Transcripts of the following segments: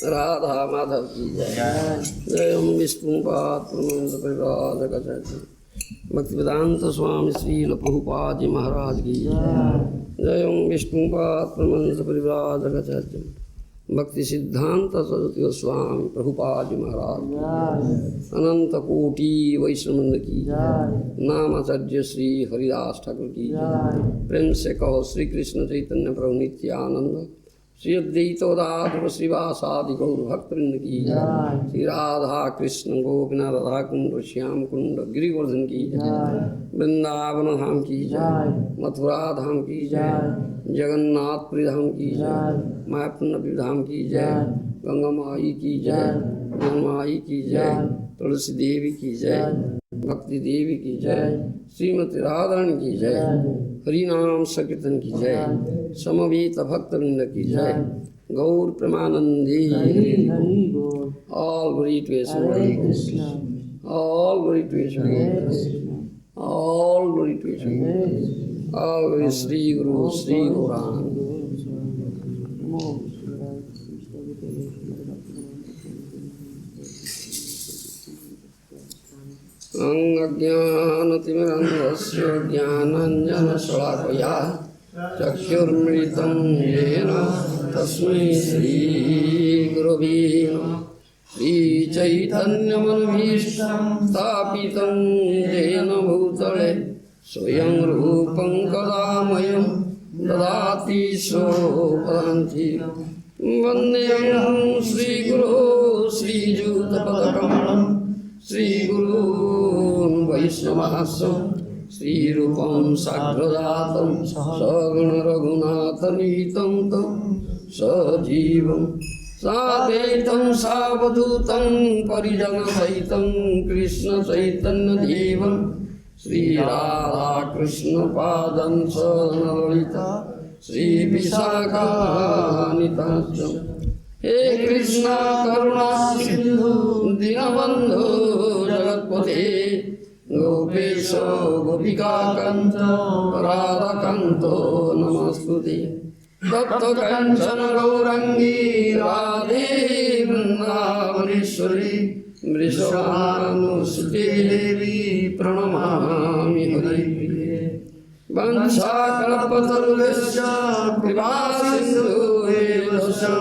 राधा माधव की जय। जय ओम विष्णुपाद ब्रह्मानंद परिवार जगत भक्तिवेदांत स्वामी श्रील प्रभुपाद जी महाराज की जय। जय ओम विष्णुपाद ब्रह्मानंद परिवार जगत भक्ति सिद्धांत सरस्वती स्वामी प्रभुपाद जी महाराज। अनंत कोटि वैष्णव की नाम आचार्य श्री हरिदास ठाकुर की प्रेम से कहो श्री कृष्ण चैतन्य प्रभु नित्यानंद श्री अद्वैतोदाधव श्रीवासादि गौर भक्तवृंद की श्री राधा कृष्ण गोपिना राधा कुंड श्याम कुंड गिरिवर्धन की वृंदावन धाम की जय। मथुरा धाम की जय। जगन्नाथपुरी धाम की जय। मायापुर धाम की जय। गंगा माई की जय। जन्माई की जय। तुलसी देवी की जय। भक्ति देवी की जय। श्रीमती राधारानी की जय। हरिनाम संकीर्तन की जय। समवेत भक्तवृंद की जय। गौर प्रेमानंदी all glory to all glory to all glory to all glory Shri Guru Shri Gaurang. अज्ञानतिमिरन्धस्य ज्ञानाञ्जनशलाकया चक्षुर्मृतं येन तस्मै श्रीगुरवे नमः। श्रीचैतन्यमनभीष्टं स्थापितं येन भूतले स्वयं रूपं कदा मह्यं ददाति स्वपदान्तिकं। वन्देऽहं श्रीगुरो श्रीयुतपदकमलं श्रीगुरून् वैष्णवांश्च श्रीरूपं साग्रजातं सगुण रघुनाथनीतं तं सजीवं साद्वैतं सावधूतं परिजनसहितं कृष्ण चैतन्यदेवं श्रीराधाकृष्णपादं सललिता श्रीविशाखान्वितांश्च। हे कृष्णा करुणा सिंधु दीनबन्धो जगत्पते गोपेश गोपिकाकान्त राधाकान्तो नमस्तुते। तप्त काञ्चन गौराङ्गी राधे वृन्दावनेश्वरी वृषभानुसुते देवी प्रणमामि हरिप्रिये। वंशाकल्पतरुभ्यश्च कृपासिन्धुभ्यो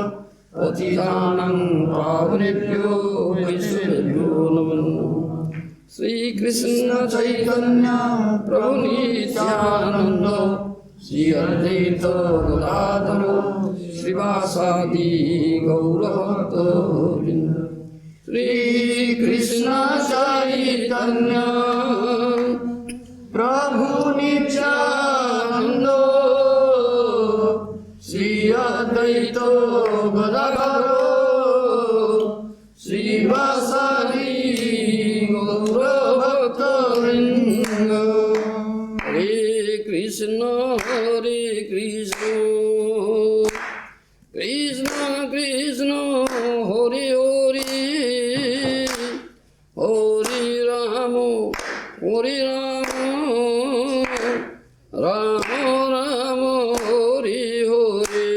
पतितानां पावनेभ्यो वैष्णवेभ्यो नमो नमः। श्री कृष्ण चैतन्य प्रभु नित्यानंद श्री अद्वैत गदाधर श्रीवासादि गौर भक्तवृंद। श्री कृष्ण चैतन्य प्रभु नित्यानंद श्री अद्वैत गदाधर श्रीवासादि गौर भक्तवृंद। हरे Krishna Krishna Krishna Hare Hare Hare Ram Ram Ram Hare Hare.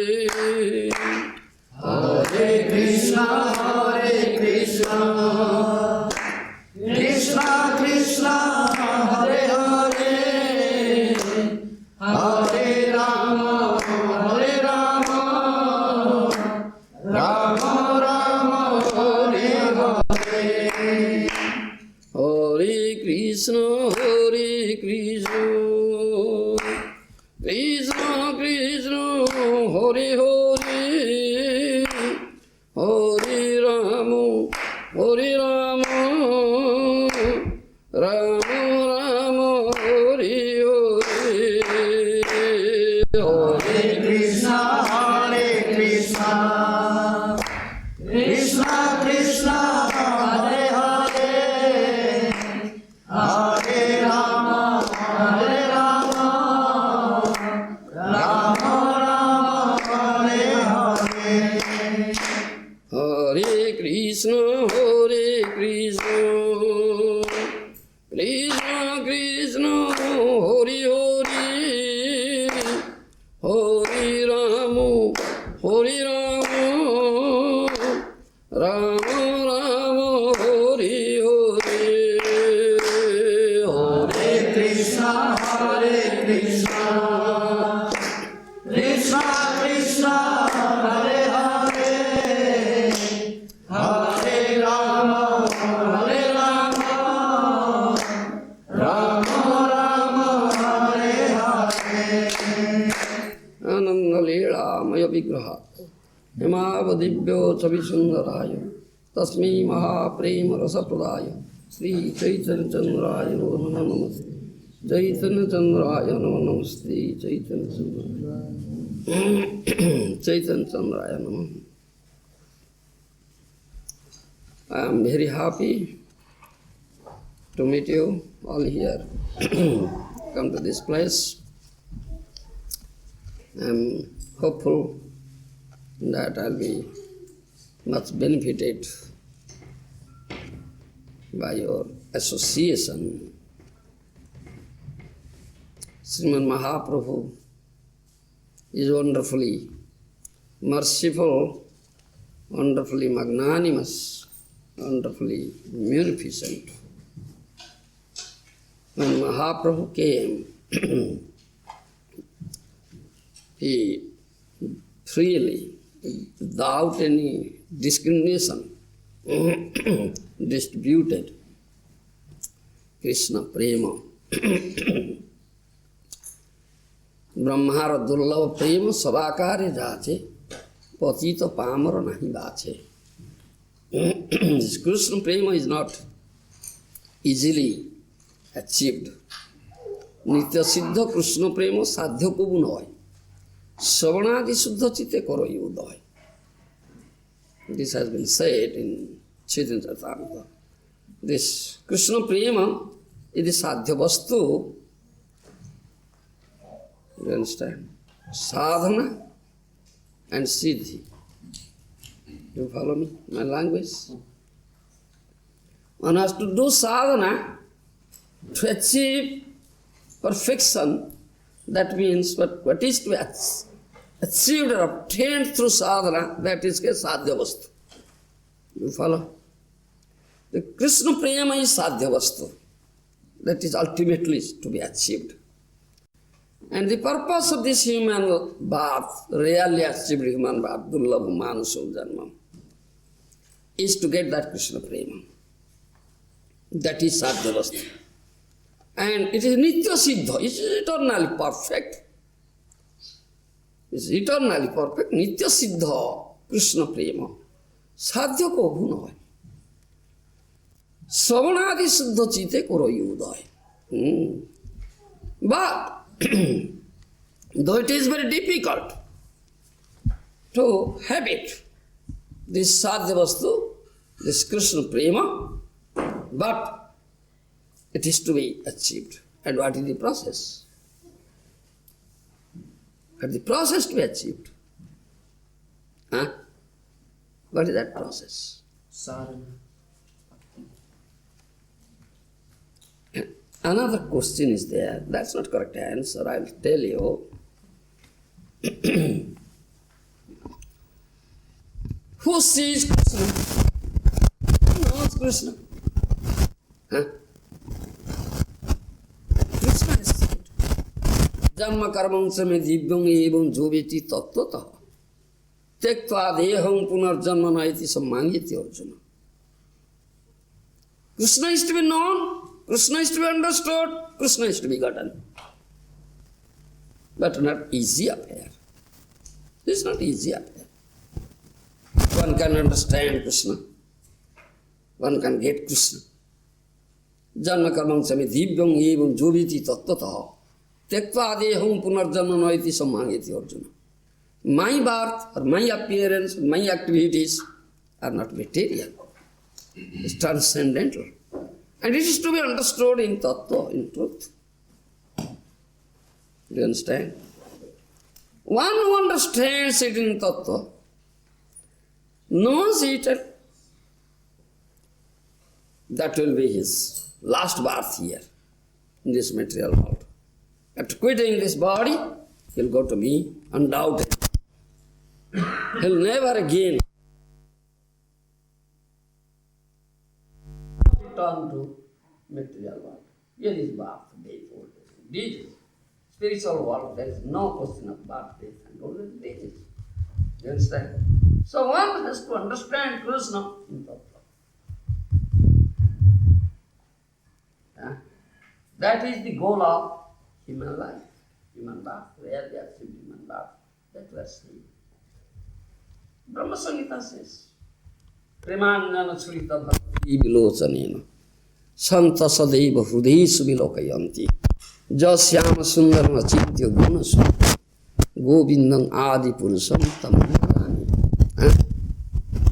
Hare Krishna, Krishna Krishna, Hare Hare, Hare Rama, Hare Rama, Rama Rama, Hare Hare. Hare Krishna, Krishna Krishna, Hare Hare, Hare Rama, Hare Rama, Rama Rama, Hare Hare. Hare Krishna, Krishna Krishna, Hare Hare, Hare Rama, Hare Rama, Rama Rama, Hare Hare. Hare Krishna, Krishna Krishna, Hare Hare, Hare Rama, Hare Rama, Rama Rama, Hare Hare. Ananda Leelamaya Vigraha Himavadibhyo Chavisundarayo Tasmi Mahaprema Rasapradaya Sri Chaitanya Chandraya Namo Namaste Chaitanya Chandraya Namo Namaste Chaitanya Chandraya Chaitanya Chandraya Namo. I am very happy to meet you all here. Come to this place. I am hopeful that I'll be much benefited by your association. Srimad Mahaprabhu is wonderfully merciful, wonderfully magnanimous, wonderfully munificent. When Mahaprabhu came, he freely, without any discrimination, distributed Krishna prema. Brahmara durlava prema sabakare jache, patita pamara nahi bache. This Krishna prema is not easily achieved. Nitya siddha Krishna prema sadhya kubu noy. Savanadi suddha chitte karo udoy. This has been said in Chaitanya Charitamrita. This Krishna prema is the sadhya vastu. You understand? Sadhana and siddhi. You follow me? My language? One has to do sadhana to achieve perfection. That means what is to be achieved or obtained through sadhana, that is sadhya vastu. You follow? The Krishna prema is sadhya vastu. That is ultimately to be achieved. And the purpose of this human birth, rarely achieved human birth, dullabha manasa janma, is to get that Krishna prema. That is sadhya vastu. And it is nitya siddha, it is eternally perfect. It is eternally perfect, nitya siddha, Krishna prema. Sadhya ko bhunoy. Savanadi siddha chite koro udoy. But, though it is very difficult to have it, this sadhya vastu, this Krishna prema, but it is to be achieved. And what is the process? What is the process to be achieved? Huh? What is that process? Sadhana. Another question is there. That's not correct answer. I will tell you. Who sees Krishna? Who knows Krishna? Huh? Krishna is said. Janma karmam same divyam evam joveti tattvata. Tektva deham punarjanma naiti sammangiti Arjuna. Krishna is to be known, Krishna is to be understood, Krishna is to be gotten. But not easy affair. This is not easy affair. One can understand Krishna. One can get Krishna. Janma karmam sami divyam evam joviti tattataha. Tektva deham punarjanma naiti sammangiti Arjuna. My birth or my appearance, my activities are not material. It's transcendental. And it is to be understood in tattva, in truth. Do you understand? One who understands it in tattva, knows it, that will be his last birth here, in this material world. After quitting this body, he'll go to me, undoubted. He'll never again return to material world. Here is birth, death, old age, disease. Spiritual world, there is no question of birth, death, and old age, disease. You understand? So one has to understand Krishna in tattva. That is the goal of human life, human birth, where we achieve human birth, that we are seeing. Brahma Samhita says, Premanjana Surita Bhakti Vilochanena Santa Sadeva Hrudesu Vilokayanti Jasyama Sundarama Chitya Gunasu Govindam Adi Purusam Tamani.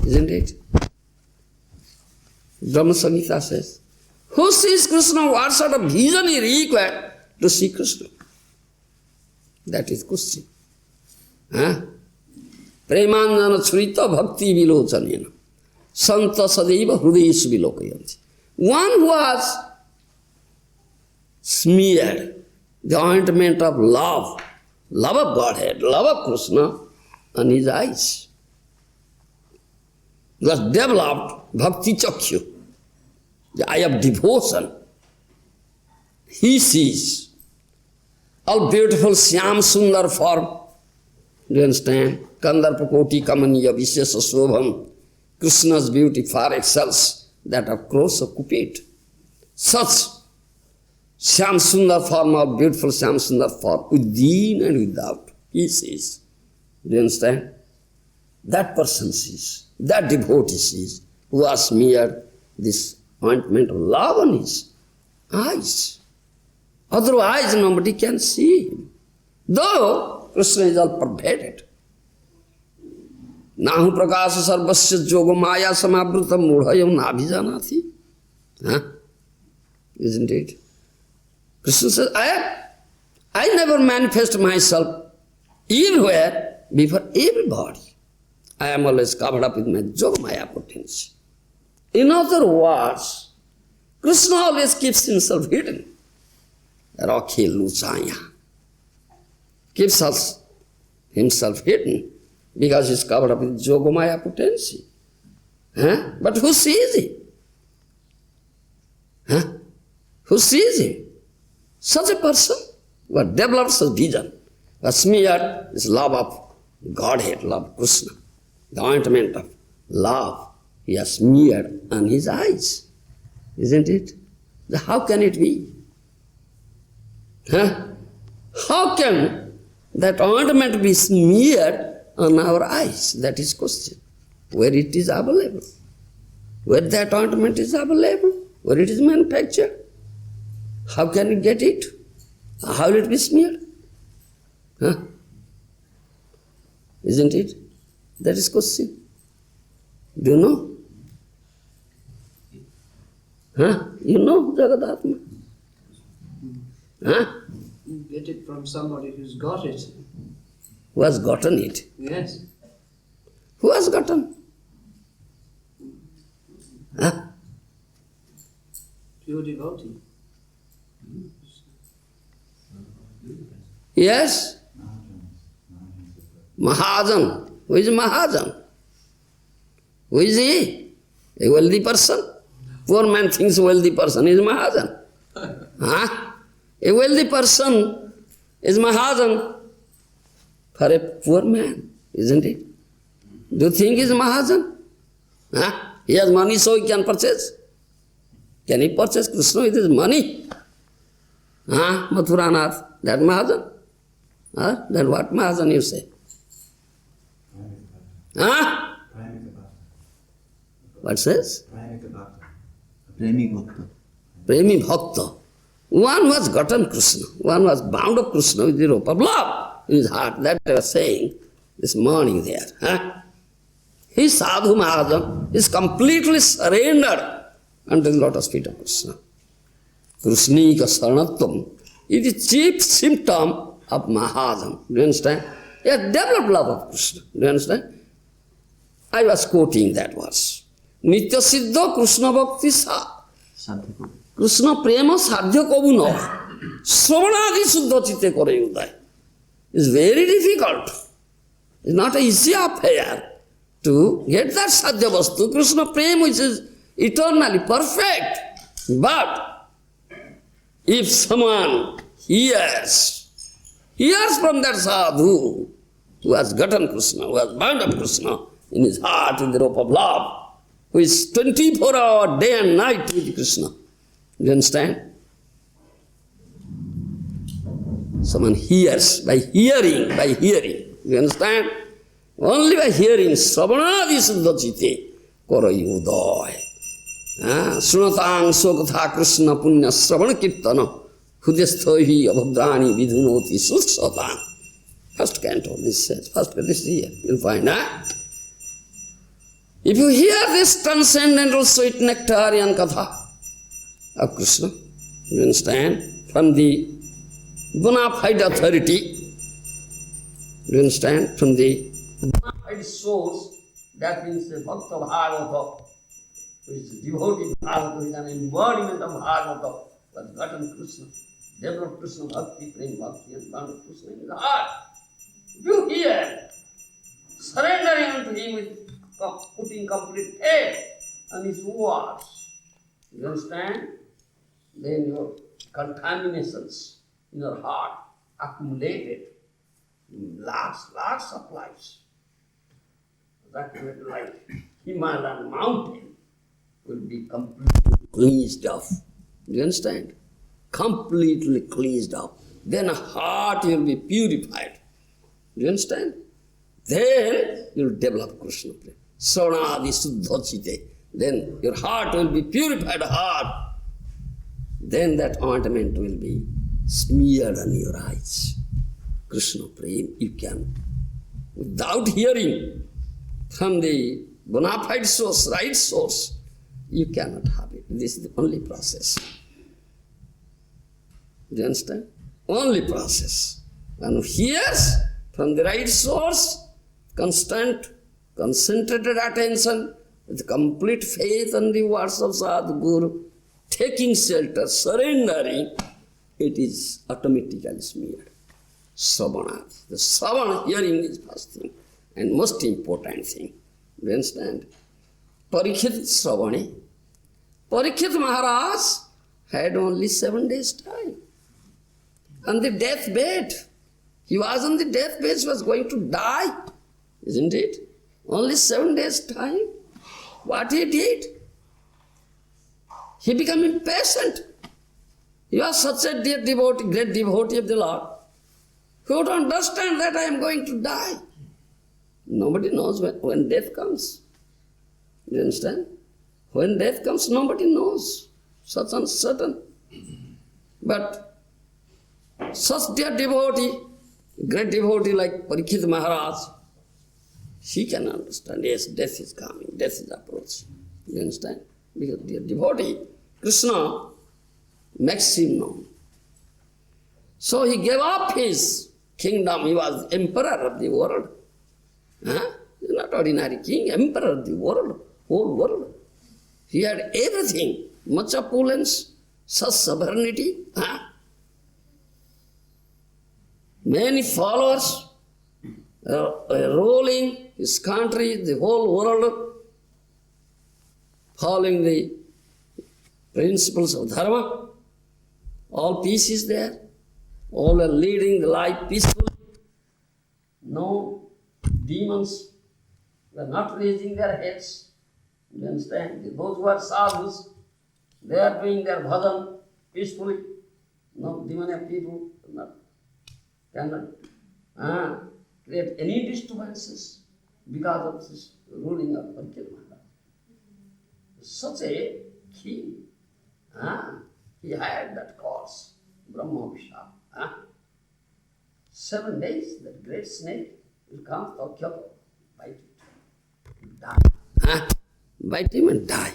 Isn't it? Brahma Samhita says, who sees Krishna? What sort of vision is required to see Krishna? That is question. Premanjana Surita Bhakti Vilochanena Santa Sadeva Hrudesu Vilokayanti. One who has smeared the ointment of love of Godhead, love of Krishna on his eyes, who has developed Bhakti Chakya, the eye of devotion, he sees all beautiful Syam Sundar form. Do you understand? Kandarpa Koti Kamaniya Vishesa Shobham. Krishna's beauty far excels that of crows of Cupid. Such Syam Sundar form of beautiful Syam Sundar form, within and without, he sees. Do you understand? That person sees, that devotee sees, who has smeared this ointment of love on his eyes. Otherwise, nobody can see him. Though Krishna is all pervaded. Nahu prakasa sarvasya yoga maya samabrutam mudhayam nabhijanati. Isn't it? Krishna says, I never manifest myself everywhere before everybody. I am always covered up with my yoga maya potency. In other words, Krishna always keeps himself hidden. Rakhe Luchaya. Keeps himself hidden because he is covered up with Yogamaya potency. But who sees him? Who sees him? Such a person who has developed such vision, who has smeared this love of Godhead, love of Krishna, the ointment of love, he has smeared on his eyes. Isn't it? How can it be? How can that ointment be smeared on our eyes? That is question. Where it is available? Where that ointment is available? Where it is manufactured? How can you get it? How will it be smeared? Isn't it? That is question. Do you know? You know Jagadatma? You get it from somebody who's got it. Who has gotten it? Yes. Who has gotten? Pure devotee. Yes? Mahajan. Who is Mahajan? Who is he? A wealthy person? Poor man thinks a wealthy person is Mahajan. A wealthy person is Mahajan for a poor man, isn't it? Do you think he is Mahajan? Huh? He has money so he can purchase. Can he purchase Krishna with his money? Huh? Mathuranath, that Mahajan? Huh? Then what Mahajan you say? Huh? What says? Premi Bhakta. Premi Bhakta. One was gotten Krishna. One was bound of Krishna with the rope of love in his heart. That I was saying this morning there. Huh? His sadhu Mahajan is completely surrendered unto the lotus feet of Krishna. Krishnika Saranatvam is the chief symptom of Mahajan. Do you understand? He has developed love of Krishna. Do you understand? I was quoting that verse. Nitya Siddha Krishna Bhakti Sa. Krishna Prema Sadhya Kabu no. Sravanadi Suddha Chitte Kore Uday. It's very difficult. It's not an easy affair to get that Sadhya Vastu. Krishna Prema which is eternally perfect. But if someone hears from that sadhu who has gotten Krishna, who has bound up Krishna in his heart with the rope of love, who is 24 hours day and night with Krishna. Do you understand? Someone hears, by hearing. Do you understand? Only by hearing, Sravanadi Siddha Chitte Korai Uday. Sunatang Sokatha Krishna Punya Sravana Kirtana Hudesthohi Abhadrani Vidhunoti Sutsatang. First canto, this says, first this here, you'll find, if you hear this transcendental sweet nectarian katha of Krishna, you understand, from the bona fide authority, you understand, from the bona fide source, that means the Bhakta Bhagavata, which is devotee Bhagavata, which is an embodiment of Bhagavata, was gotten Krishna, developed Krishna Bhakti, Prem Bhakti, and bound Krishna in the heart. If you hear, surrendering unto him with putting complete faith on his words, you understand? Then your contaminations in your heart accumulated in large supplies. That like Himalayan mountain will be completely cleansed off. Do you understand? Completely cleansed off. Then a heart will be purified. Do you understand? Then you'll develop Krishna prema. Saranadi Suddha Chitte. Then your heart will be purified heart. Then that ointment will be smeared on your eyes. Krishna prema, you can. Without hearing from the bona fide source, right source, you cannot have it. This is the only process. Do you understand? Only process. One who hears from the right source, concentrated attention, with complete faith on the words of Sadhu Guru, taking shelter, surrendering, it is automatically smeared. Sravana. The Sravana hearing is first thing and most important thing. Do you understand? Parikshit Sravane. Parikshit Maharaj had only 7 days time. On the deathbed. He was on the deathbed, he was going to die. Isn't it? Only 7 days time. What he did? He became impatient. He was such a dear devotee, great devotee of the Lord. He would understand that I am going to die. Nobody knows when death comes. You understand? When death comes, nobody knows. Such uncertain. But such dear devotee, great devotee like Parikshit Maharaj, she can understand, yes, death is coming, death is approaching. You understand? Because dear devotee, Krishna makes him known. So he gave up his kingdom. He was emperor of the world. Huh? He's not ordinary king, emperor of the world, whole world. He had everything, much opulence, such sovereignty. Huh? Many followers, ruling his country, the whole world, following the principles of dharma. All peace is there. All are leading the life peacefully. No demons, They are not raising their heads. You understand? Those who are sadhus, they are doing their bhajan peacefully. No demoniac people cannot create any disturbances because of this ruling of Parikshit Maharaj. Such a king, he had that course, Brahma Vishal. 7 days, that great snake will come, bite it, die. Bite him and die.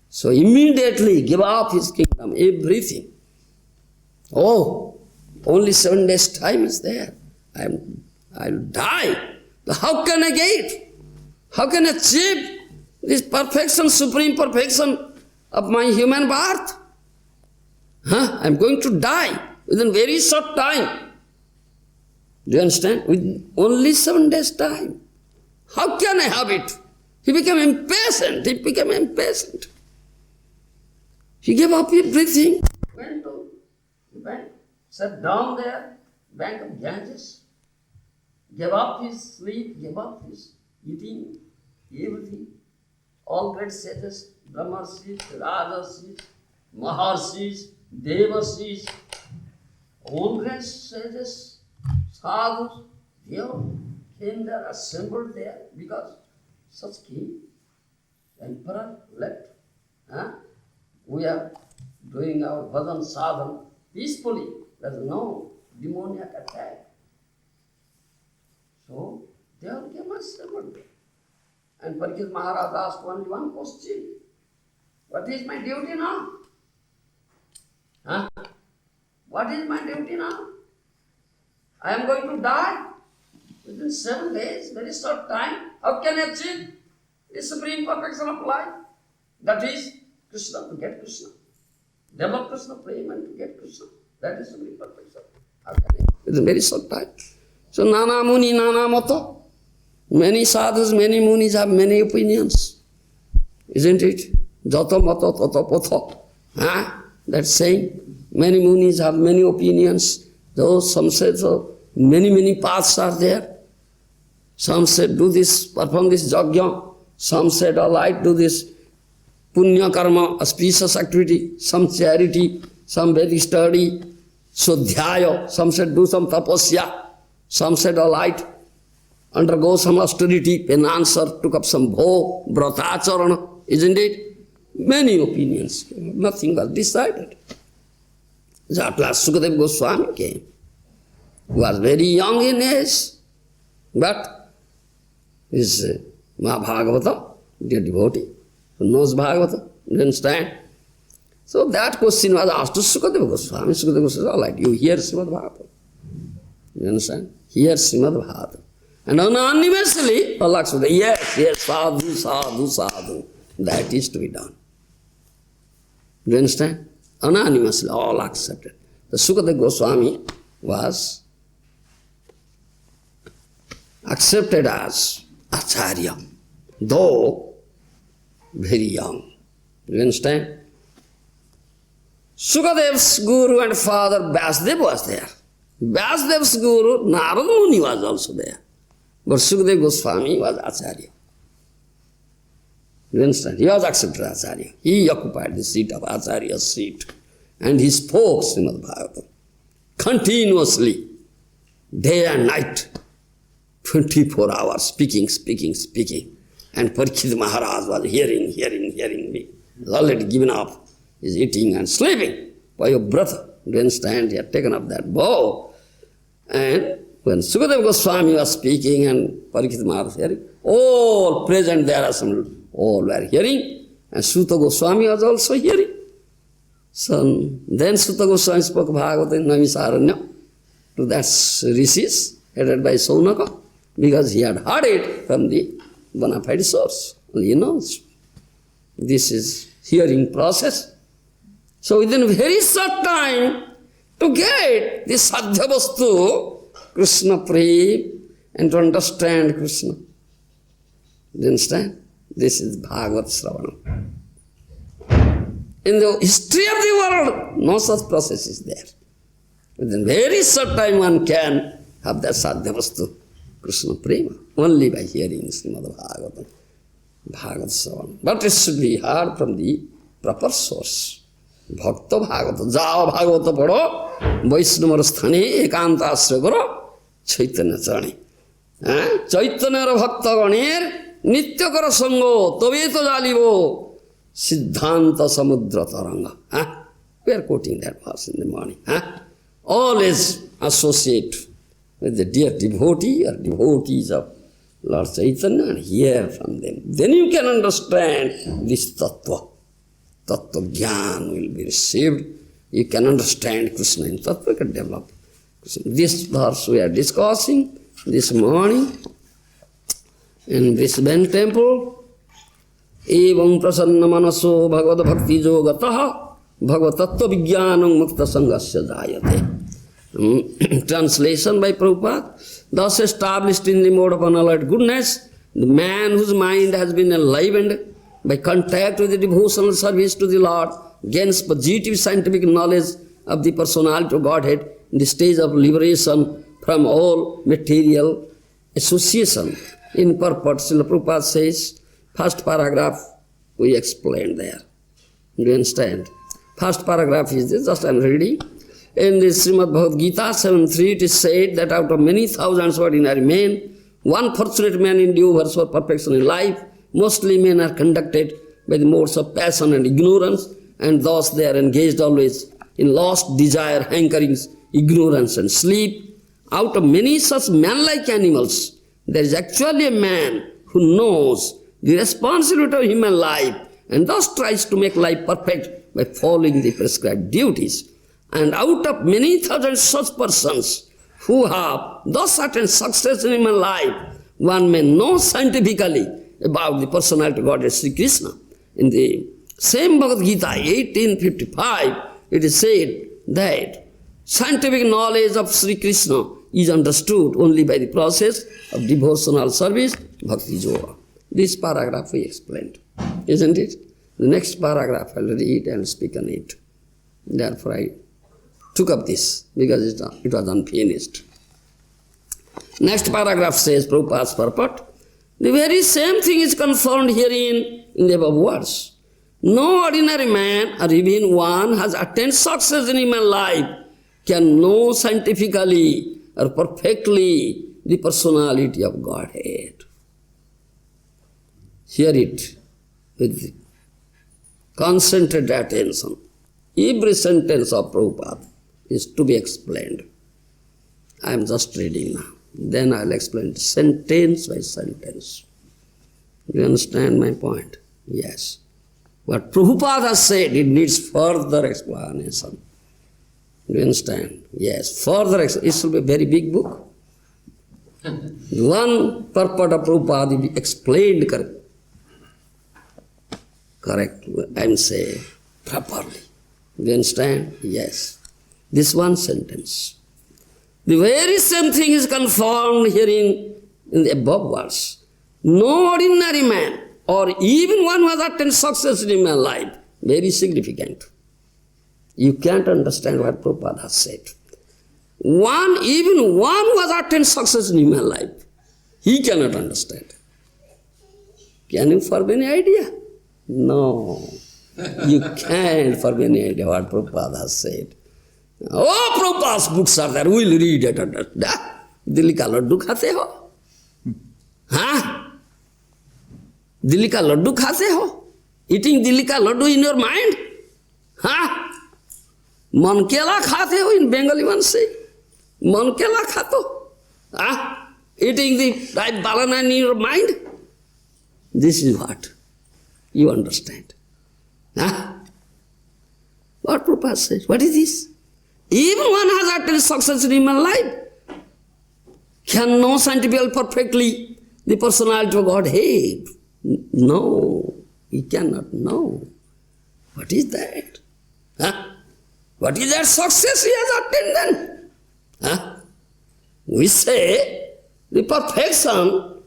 So immediately give up his kingdom, everything. Oh, only 7 days time is there. I'll die. How can I get? How can I achieve this perfection, supreme perfection of my human birth? I'm going to die within very short time. Do you understand? With only 7 days time. How can I have it? He became impatient. He gave up everything. Went to the bank, sat down there, bank of Ganges, gave up his sleep, gave up his eating, everything. All great sages, Brahmarshis, Rajarshis, Maharshis, Devarshis, all great sages, sadhus, they all came there, assembled there, because such king, emperor left. We are doing our bhajan sadhana peacefully. There is no demoniac attack. So they all came assembled there. And Parikshit Maharaj asked only one question. What is my duty now? What is my duty now? I am going to die within 7 days, very short time. How can I achieve the supreme perfection of life? That is Krishna, to get Krishna. Develop Krishna, prema, and to get Krishna. That is supreme perfection. How can I? Within very short time. So Nana Muni, Nana Mata. Many sadhus, many munis have many opinions. Isn't it? Jata mata tata patha. That's saying. Many munis have many opinions. Those, some say so, many paths are there. Some said do this, perform this yajna. Some said all right, do this punya karma, auspicious activity. Some charity, some Vedic study, swadhyaya. Some said do some tapasya. Some said all right, undergo some austerity, penance, or took up some bho, bratacharana. Isn't it? Many opinions. Nothing was decided. At last Sukadeva Goswami came. He was very young in age, but is Bhagavatam, dear devotee, who knows Bhagavatam, you understand? So that question was asked to Sukadeva Goswami. Sukadeva Goswami said, all right, you hear Srimad Bhagavatam. You understand? Hear Srimad Bhagavatam. And unanimously, Allah said, yes, sadhu, sadhu, sadhu. That is to be done. Do you understand? Unanimously, all accepted. The Sukadeva Goswami was accepted as Acharya, though very young. Do you understand? Sukadev's guru and father Vyasdev was there. Vyasdev's guru Narada Muni was also there. But Sukadeva Goswami was Acharya. You understand? He was accepted as Acharya. He occupied the seat of Acharya's seat. And he spoke Srimad Bhagavatam continuously, day and night, 24 hours, speaking. And Parikshit Maharaj was hearing me. He has already given up. He is eating and sleeping. By your brother, you understand? He had taken up that bow. And when Sukadeva Goswami was speaking and Parikshit Maharaj was hearing, all present there assembled, all were hearing, and Suta Goswami was also hearing. So then Suta Goswami spoke Bhagavata in Naimisaranya to that rishis, headed by Saunaka, because he had heard it from the bona fide source. He knows. This is hearing process. So within a very short time, to get this sadhya vastu, Krishna prem, and to understand Krishna. Do you understand? This is Bhagavat Sravana. In the history of the world, no such process is there. Within very short time one can have that sadhya vastu. Krishna Prema, only by hearing Srimad Bhagavatam, Bhagavad Savan. But it should be heard from the proper source. Bhakta Bhagavata, Jao Bhagavata Pado, Vaisnava Sthane, Ekanta Asragara, Chaitanya Chani. Chaitanya Bhakta Ganir, Nitya Kara Sango, Taveto Jalivo, Siddhanta Samudra Taranga. We are quoting that verse in the morning. Always associate with the dear devotee or devotees of Lord Chaitanya and hear from them. Then you can understand this tattva. Tattva jnana will be received. You can understand Krishna in tattva, you can develop Krishna. This verse we are discussing this morning in Brisbane temple. Evam prasanna manaso bhagavad bhakti yogataha bhagavad tattva vijnanam mukta sangasya jayate. Translation by Prabhupada. Thus established in the mode of unalloyed goodness, the man whose mind has been enlivened by contact with the devotional service to the Lord gains positive scientific knowledge of the personality of Godhead in the stage of liberation from all material association. In purport, Srila Prabhupada says, first paragraph we explained there. Do you understand? First paragraph is this, just I am reading. In the Srimad Bhagavad Gita 7.3, it is said that out of many thousands of ordinary men, one fortunate man endures for perfection in life. Mostly men are conducted by the modes of passion and ignorance, and thus they are engaged always in lost desire, hankerings, ignorance and sleep. Out of many such man-like animals, there is actually a man who knows the responsibility of human life and thus tries to make life perfect by following the prescribed duties. And out of many thousand such persons who have thus certain success in human life, one may know scientifically about the personality of Godhead, Sri Krishna. In the same Bhagavad Gita, 1855, it is said that scientific knowledge of Sri Krishna is understood only by the process of devotional service, bhakti yoga. This paragraph we explained, isn't it? The next paragraph I'll read and speak on it. Therefore I took up this because it was unfinished. Next paragraph says, Prabhupada's purport, the very same thing is confirmed herein in the above words. No ordinary man, or even one has attained success in human life, can know scientifically or perfectly the personality of Godhead. Hear it with concentrated attention. Every sentence of Prabhupada is to be explained. I am just reading now. Then I will explain sentence by sentence. Do you understand my point? Yes. What Prabhupada has said, it needs further explanation. Do you understand? Yes, further explanation. It will be a very big book. One purport of Prabhupada will be explained correct, I am saying properly. Do you understand? Yes. This one sentence. The very same thing is confirmed herein in the above words. No ordinary man, or even one who has attained success in human life, very significant. You can't understand what Prabhupada has said. Even one who has attained success in human life, he cannot understand. Can you form any idea? No. You can't form any idea what Prabhupada has said. Oh, Prabhupada's books are there, we'll read it. Dilli ka laddu khate ho? Huh? Dilli ka laddu khate ho? Eating dilli ka laddu in your mind? Huh? Man kela khate ho in Bengali one say? Man kela khato? Huh? Eating the ripe banana in your mind? This is what you understand. Huh? What Prabhupada says? What is this? Even one has attained success in human life can know scientifically perfectly the personality of Godhead. No, he cannot know. What is that? Huh? What is that success he has attained then? Huh? We say the perfection,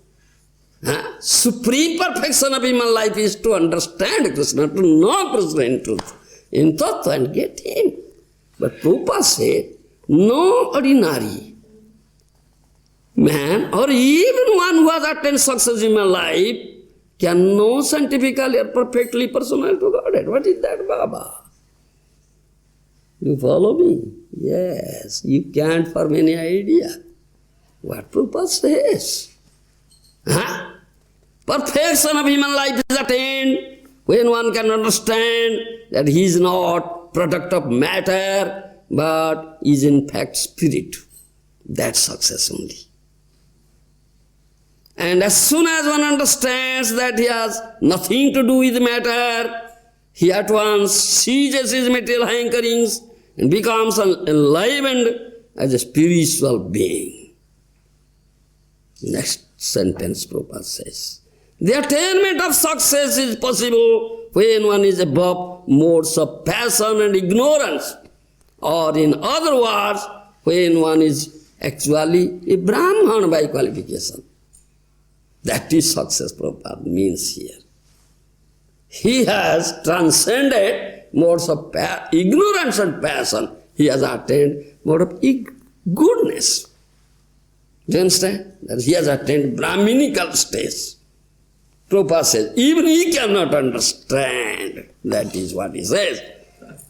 supreme perfection of human life is to understand Krishna, to know Krishna in truth, in tattva and get him. But Prabhupada said, no ordinary man or even one who has attained success in my life can know scientifically or perfectly personal to Godhead. What is that, Baba? You follow me? Yes, you can't form any idea what Prabhupada says. Huh? Perfection of human life is attained when one can understand that he is not product of matter, but is in fact spirit. That's success only. And as soon as one understands that he has nothing to do with matter, he at once seizes his material hankerings and becomes enlivened as a spiritual being. Next sentence Prabhupada says, the attainment of success is possible when one is above modes of passion and ignorance, or in other words, when one is actually a Brahmana by qualification. That is success, Prabhupada means here. He has transcended modes of ignorance and passion. He has attained mode of goodness. Do you understand? That he has attained Brahminical stage. Prabhupada says, even he cannot understand. That is what he says.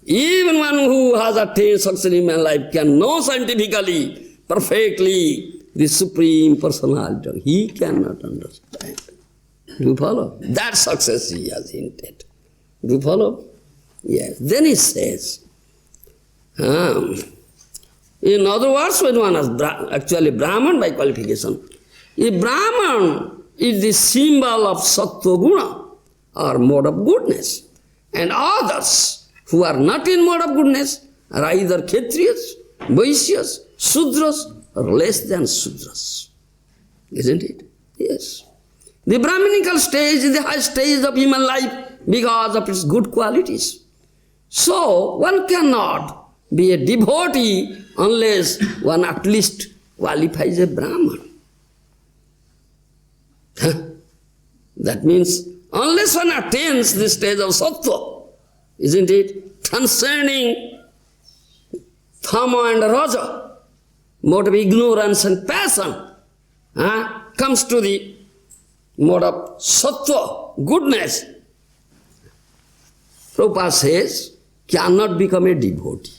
Even one who has attained success in my life can know scientifically, perfectly, the Supreme Personality. He cannot understand. Do you follow? That success he has hinted. Do you follow? Yes. Then he says, in other words, when one is actually Brahman by qualification, a Brahman is the symbol of Sattva Guna, or mode of goodness. And others who are not in mode of goodness are either Kshatriyas, Vaishyas, Sudras, or less than Sudras. Isn't it? Yes. The Brahminical stage is the highest stage of human life because of its good qualities. So, one cannot be a devotee unless one at least qualifies a Brahman. That means, unless one attains the stage of Sattva, isn't it? Transcending Tama and Raja, mode of ignorance and passion, comes to the mode of Sattva, goodness. Prabhupada says, cannot become a devotee.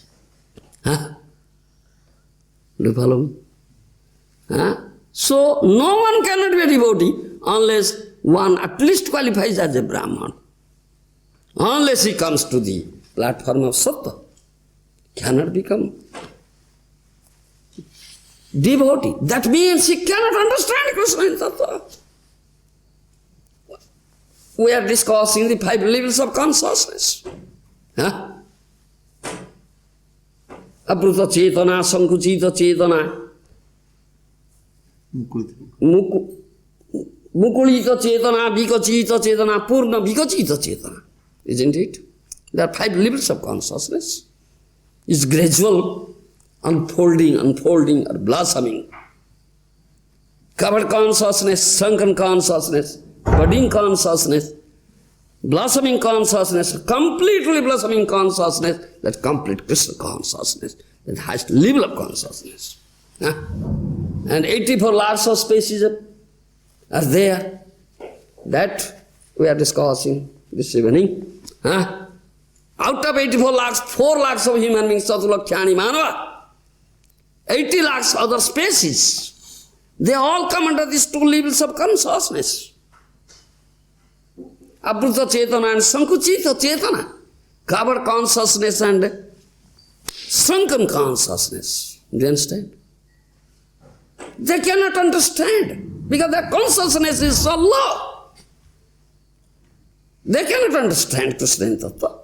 Do you follow me? So, no one cannot be a devotee unless one at least qualifies as a Brahman. Unless he comes to the platform of Sattva, cannot become devotee. That means he cannot understand Krishna in Tattva. We are discussing the 5 levels of consciousness. Abruta Chetana, Sankuchita Chetana, Mukulita Chetana, Vikachita Chetana, Purna Vikachita Chetana. Isn't it? There are 5 levels of consciousness. It's gradual, unfolding or blossoming. Covered consciousness, sunken consciousness, budding consciousness, blossoming consciousness, completely blossoming consciousness, that complete Krishna consciousness, that highest level of consciousness. And 84 lakhs of species are there. That we are discussing this evening. Out of 84 lakhs, 4 lakhs of human beings, Satulakhyani Manava, 80 lakhs other species, they all come under these 2 levels of consciousness. Abruta Chetana and Sankuchita Chetana, covered consciousness and sunken consciousness. Do you understand? They cannot understand because their consciousness is so low. They cannot understand Krishna in Tattva.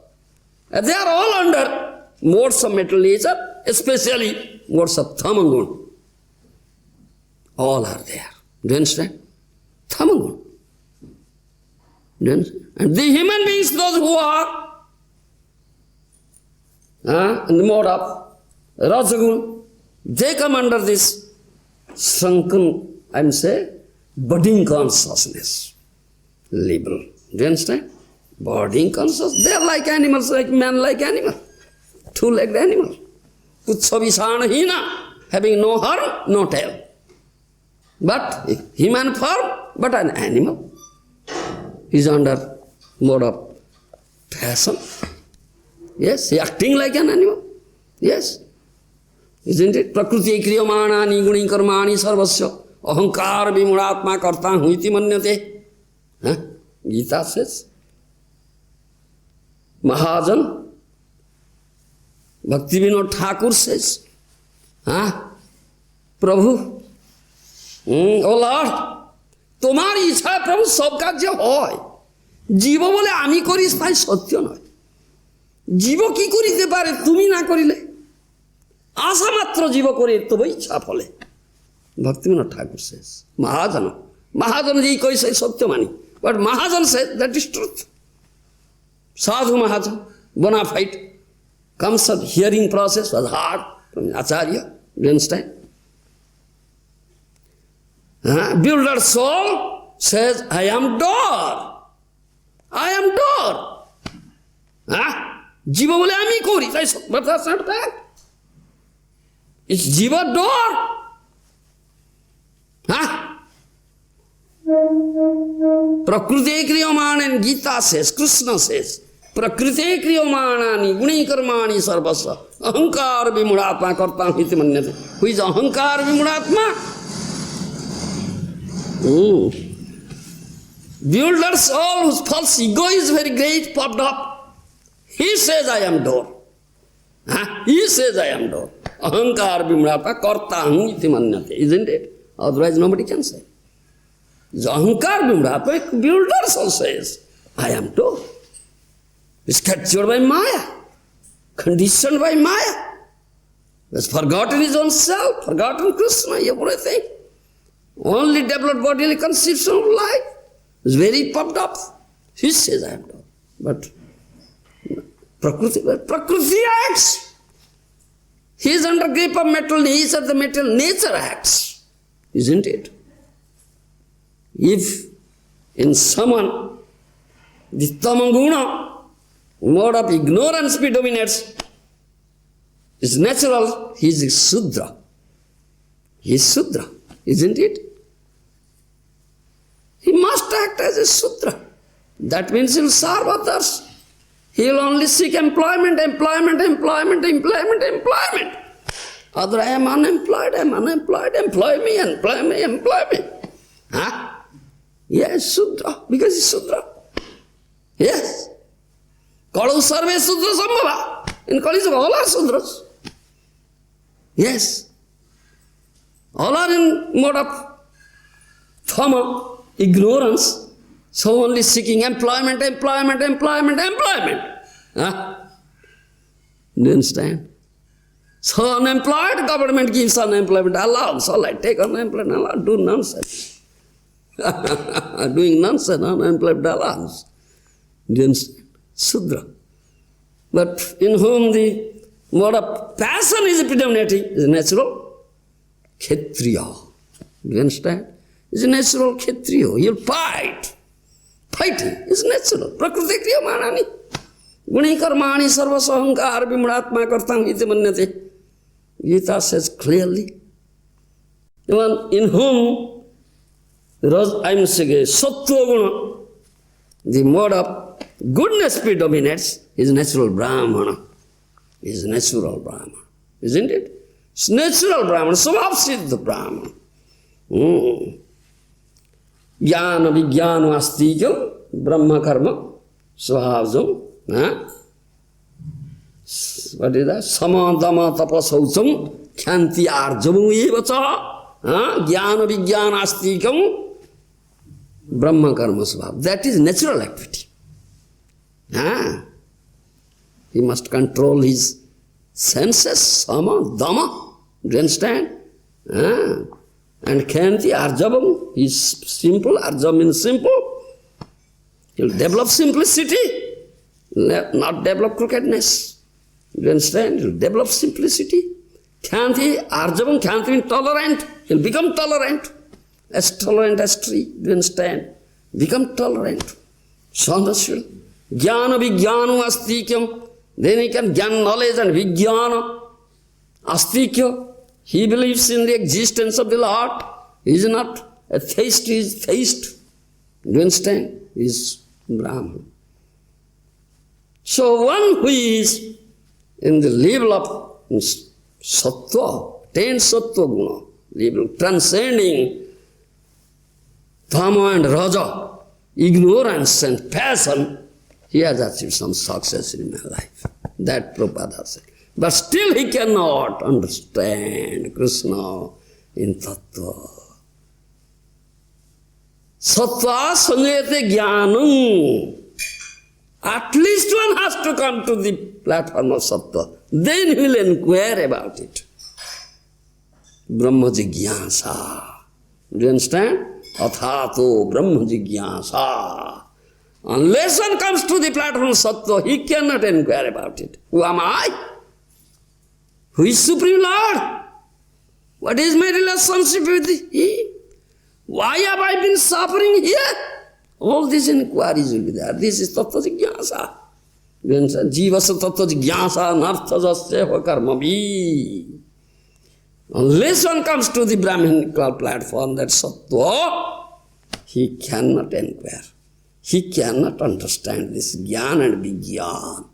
They are all under modes of material nature, especially modes of Thamangun. All are there. Do you understand? Thamangun. Do you understand? And the human beings, those who are in the mode of Rajagun, they come under this shrunken, budding consciousness label. Do you understand? Budding consciousness. They are like animals, like man, like animal. 2-legged animal. Utsavisana hina, having no horn, no tail. but human form, but an animal. He is under mode of passion. Yes, he acting like an animal. Yes. Isn't it? Prakriti kriyamanani guni karmani sarvasya ahankar vimuratma karta huiti manyate. Gita says. Mahajan, Bhakti Vinod Thakur says, Prabhu, oh Lord, তোমার ইচ্ছা প্রভু সব কার্য হয়, জীব বলে আমি করিস তাই সত্য নয়। জীব কি করিতে পারে তুমি না করিলে? আশা মাত্র জীব করে তবে ইচ্ছা ফলে। Bhakti Vinod Thakur says, Mahajan ji কইছে সত্য মানি, but Mahajan says that is truth. Sadhu Mahajan, bona fide, comes up hearing process was hard from Acharya, do you understand? Builder soul says, I am door. I am door. Jiva bole ami kori, but that's not that. It's Jiva door. Prakriti kriyamana, and Gita says, Krishna says, Prakriti kriyamanani guni karmani sarvasya ahankar vimuratma karta iti manyate. Who is ahankar vimuratma? Builder soul whose false ego is very great, popped up. He says, I am door. He says, I am door. Ahankar vimuratma karta iti manyate. Isn't it? Otherwise nobody can say. Ahankar vimuratma, builder soul says, I am door. Is captured by Maya, conditioned by Maya, has forgotten his own self, forgotten Krishna, everything. Only developed bodily conception of life. Is very puffed up. He says, I am done. But Prakriti acts. He is under grip of metal nature, the metal nature acts. Isn't it? If in someone the tamaguna, mode of ignorance predominates, it's natural, he is a Sudra. He is Sudra, isn't it? He must act as a Sudra. That means he will serve others. He will only seek employment. Other, I am unemployed, employ me. Yes, Sudra, because he's Sudra. Yes. Kalu sarve Sudra sambhava. In Kali Yuga, all are Sudras. Yes. All are in mode of tvam, ignorance, so only seeking employment. Do you understand? So unemployed, government gives unemployment allowance. All right, take unemployment allowance, do nonsense. Doing nonsense, unemployment allowance. Do you understand? Sudra. But in whom the mode of passion is predominating is natural Kshatriya. Do you understand? It's a natural Kshatriya. He'll fight. Fighting is natural. Prakriti kriyamanani guni karmani sarvasya ahankar vimuratma kartam iti manyate. Gita says clearly. Even in whom I'm saying sattva guna, the mode of goodness predominates, is natural Brahmana. Is natural Brahmana. Isn't it? It's natural Brahmana, Svabha Siddha Brahmana. Jnana vijnana astikyo brahma karma svabhajam. What is that? Samadama tapasaucham kyanti arjamu evacha. Jnana vijnana astikyam brahma karma svabha. That is natural activity. He must control his senses, sama, dhamma. Do you understand? And kyanti arjavam is simple. Arjam means simple. He will develop simplicity, not develop crookedness. Do you understand? He will develop simplicity. Kyanti arjavam, kyanti means tolerant. He will become tolerant. As tolerant as tree. Do you understand? Become tolerant. So understood. Jnana vijnana astikyam. Then he can gain knowledge and vijnana astikya. He believes in the existence of the Lord. He is not a theist, he is theist. Do you understand? He is Brahmana. So one who is in the level of sattva, 10 sattva guna, level transcending tama and raja, ignorance and passion, he has achieved some success in my life. That Prabhupada said. But still he cannot understand Krishna in tattva. Sattva sanjayate jnanam. At least one has to come to the platform of sattva. Then he will inquire about it. Brahma jigyasa. Do you understand? Athato Brahma jigyasa. Unless one comes to the platform of sattva, he cannot inquire about it. Who am I? Who is Supreme Lord? What is my relationship with He? Why have I been suffering here? All these inquiries will be there. This is tattva jigyasa. Jivasa tattva jigyasa narthajasya karmavi. Unless one comes to the Brahminical platform, that sattva, he cannot inquire. He cannot understand this jnana and vigyan.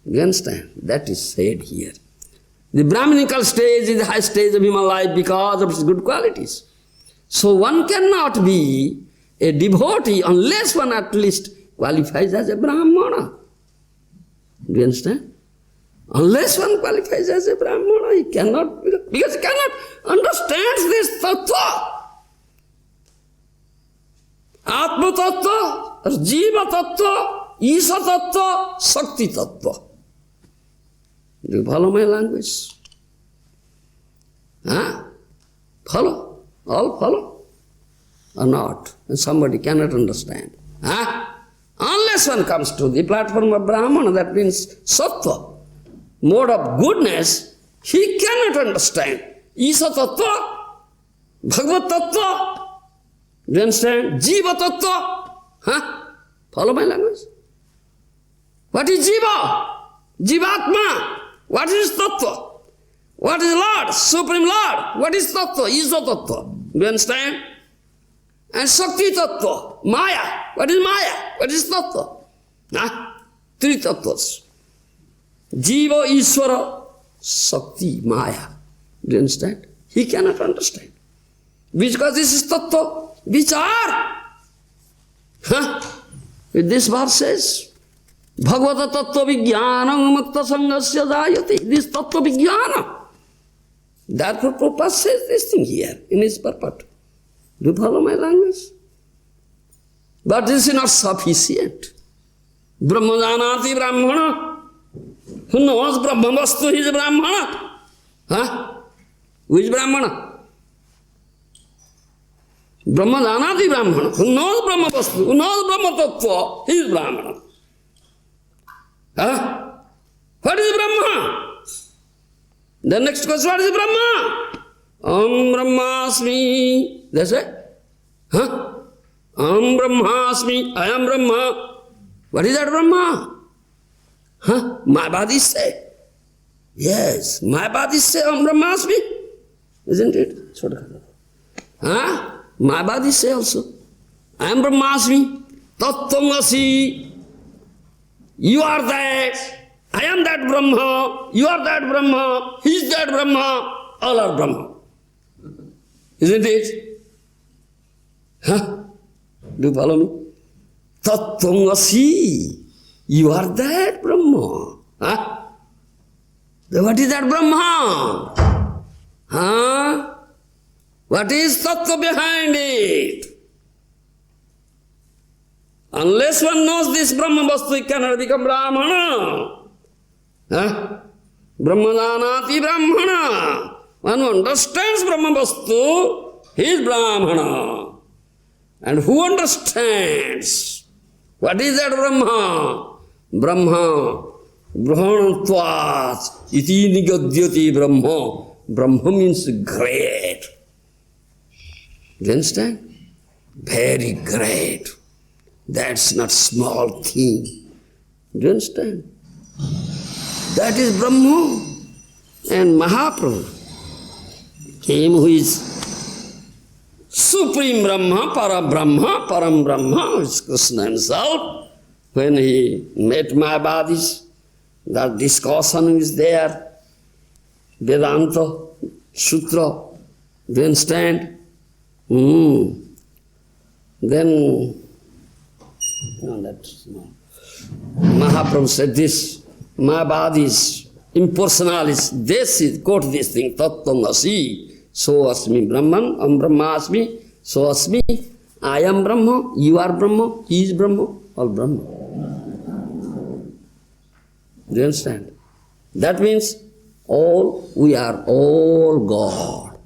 You understand? That is said here. The Brahminical stage is the high stage of human life because of its good qualities. So one cannot be a devotee unless one at least qualifies as a Brahmana. Do you understand? Unless one qualifies as a Brahmana, he cannot, because he cannot understand this tattva. Atma tattva, Jiva tattva, Isa tattva, Sakti tattva. Do you follow my language? Huh? Follow? All follow? Or not? And somebody cannot understand. Huh? Unless one comes to the platform of Brahmana, that means sattva, mode of goodness, he cannot understand. Isa tattva, Bhagavad tattva, do you understand? Jiva tattva. Huh? Follow my language? What is Jiva? Jivatma. What is tattva? What is Lord? Supreme Lord. What is tattva? Isa tattva. Do you understand? And Sakti tattva. Maya. What is Maya? What is tattva? Huh? 3 tattvas. Jiva, Ishvara, Sakti, Maya. Do you understand? He cannot understand. Because this is tattva. Vichar. Huh? With this verse says, Bhagavata tattva vijnanam matta sangasya jayate. This tattva vijnana. Therefore Prabhupada says this thing here in his purport. Do you follow my language? But this is not sufficient. Brahmajanati Brahmana. Who knows Brahma Vastu is Brahmana? Huh? Who is Brahmana? Brahmajanati Brahmana. Who knows Brahma Vastu? Who knows Brahma Tattva? He is Brahmana. Huh? What is Brahma? The next question, what is Brahma? Brahmasmi. That's it? Huh? Brahmasmi. I am Brahma. What is that Brahma? Huh? My body say. Yes, my body say Brahmasmi. Isn't it? Huh? My body say also. I am Brahmasmi. Tattvamasi. You are that. I am that Brahma. You are that Brahma. He is that Brahma. All are Brahma. Isn't it? Huh? Do you follow me? Tattvamasi. You are that Brahma. Huh? What is that Brahma? Huh? What is tattva behind it? Unless one knows this Brahma Vastu, he cannot become Brahmana. Huh? Brahmajanati Brahmana. One who understands Brahma Vastu, he is Brahmana. And who understands? What is that Brahma? Brahma. Brahmanatvat. Iti nigadyati Brahma. Brahma means great. Do you understand? Very great. That's not small thing. Do you understand? That is Brahma. And Mahaprabhu, him who is Supreme Brahma, Param Brahma, is Krishna himself. When he met Mayavadis, that discussion is there, Vedanta, Sutra, do you understand? Then, no, that's no. Mahaprabhu said this, Mayavadis, impersonalists, they quote this thing, Tattvam Asi, so asmi Brahman, am Brahmasmi, so asmi, I am Brahma, you are Brahma, he is Brahma, all Brahma. Do you understand? That means we are all God.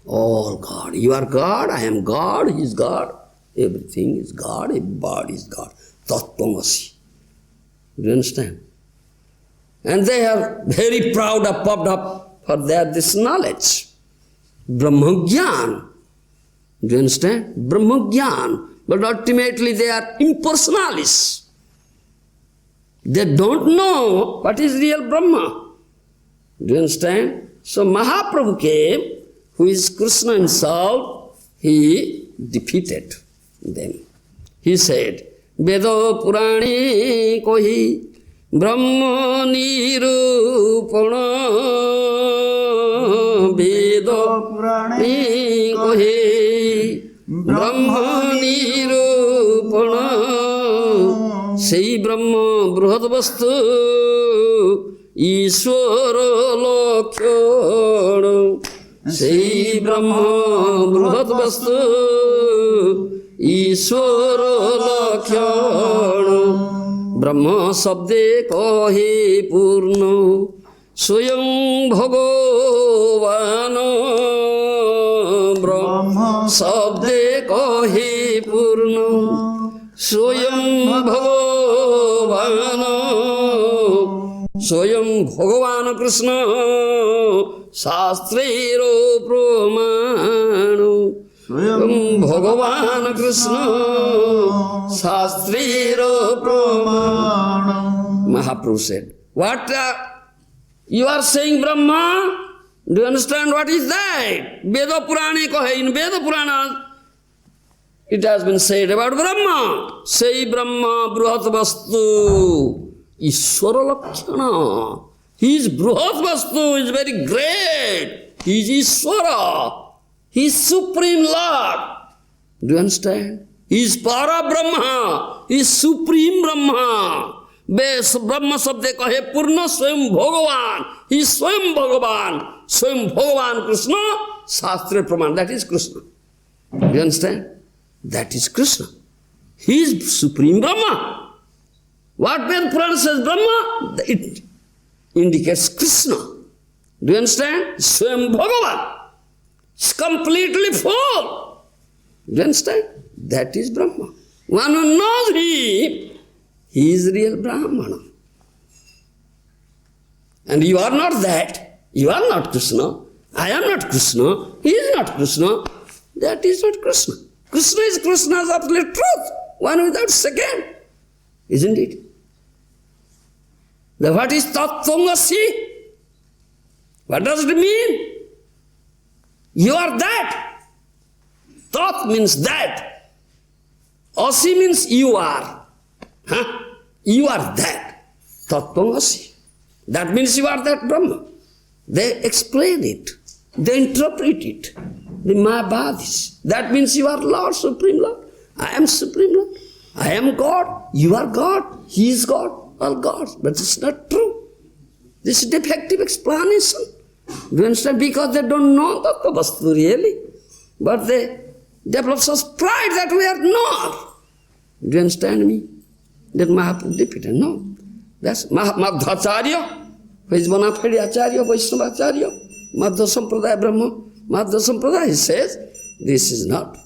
All God. You are God, I am God, he is God. Everything is God, everybody is God. Tattvamasi. Do you understand? And they are very proud of, puffed up for this knowledge. Brahmagyan. Do you understand? Brahmagyan. But ultimately they are impersonalists. They don't know what is real Brahma. Do you understand? So Mahaprabhu came, who is Krishna himself, he defeated them. He said, Vedo Purani kohi Brahma nirupana Vedo Purani kohi Brahma nirupana Sei Brahma Bruhad Vastu Ishwara Lakhyana Sei Brahma Bruhad Vastu Ishwara Lakhyana Brahma Sabde Kahi Purna Swayam Bhagavana Brahma Sabde Kahi Purna Swayam Bhagavana Swayam Bhagavana Krishna Shastrero Pramano Swayam Bhagavana Krishna Shastrero Pramano. Mahaprabhu said, what you are saying Brahma? Do you understand what is that? Veda Purani kahe, in Veda Purana it has been said about Brahma. Say Brahma Bruhat Vastu Ishwara Lakshana. He is Bruhat Vastu, is very great. He is Ishwara. He is Supreme Lord. Do you understand? He is Para Brahma. He is Supreme Brahma. Brahma sabde kahe Purna Swayam Bhagavan. He is Swayam Bhagavan. Swayam Bhagavan Krishna. Shastra Praman. That is Krishna. Do you understand? That is Krishna. He is Supreme Brahma. What when Purana says Brahma, it indicates Krishna. Do you understand? Swayam Bhagavan. It's completely full. Do you understand? That is Brahma. One who knows he is real Brahmana. And you are not that. You are not Krishna. I am not Krishna. He is not Krishna. That is not Krishna. Krishna is Krishna's absolute truth. One without second. Isn't it? Then what is Tattvamasi? What does it mean? You are that. Tat means that. Asi means you are. Huh? You are that. Tattvamasi. That means you are that Brahma. They explain it. They interpret it. The Mayavadis. That means you are Lord, Supreme Lord. I am Supreme Lord. I am God. You are God. He is God. All gods. But it's not true. This is defective explanation. Do you understand? Because they don't know Tattva Vastu really. But they develop such pride that we are not. Do you understand me? That Mahaprabhu defeated. No. That's Madhacharya, who is one of the Acharya, Vaisnava Acharya, Madhva Sampradaya Brahma, Madhva Sampradaya, he says, this is not.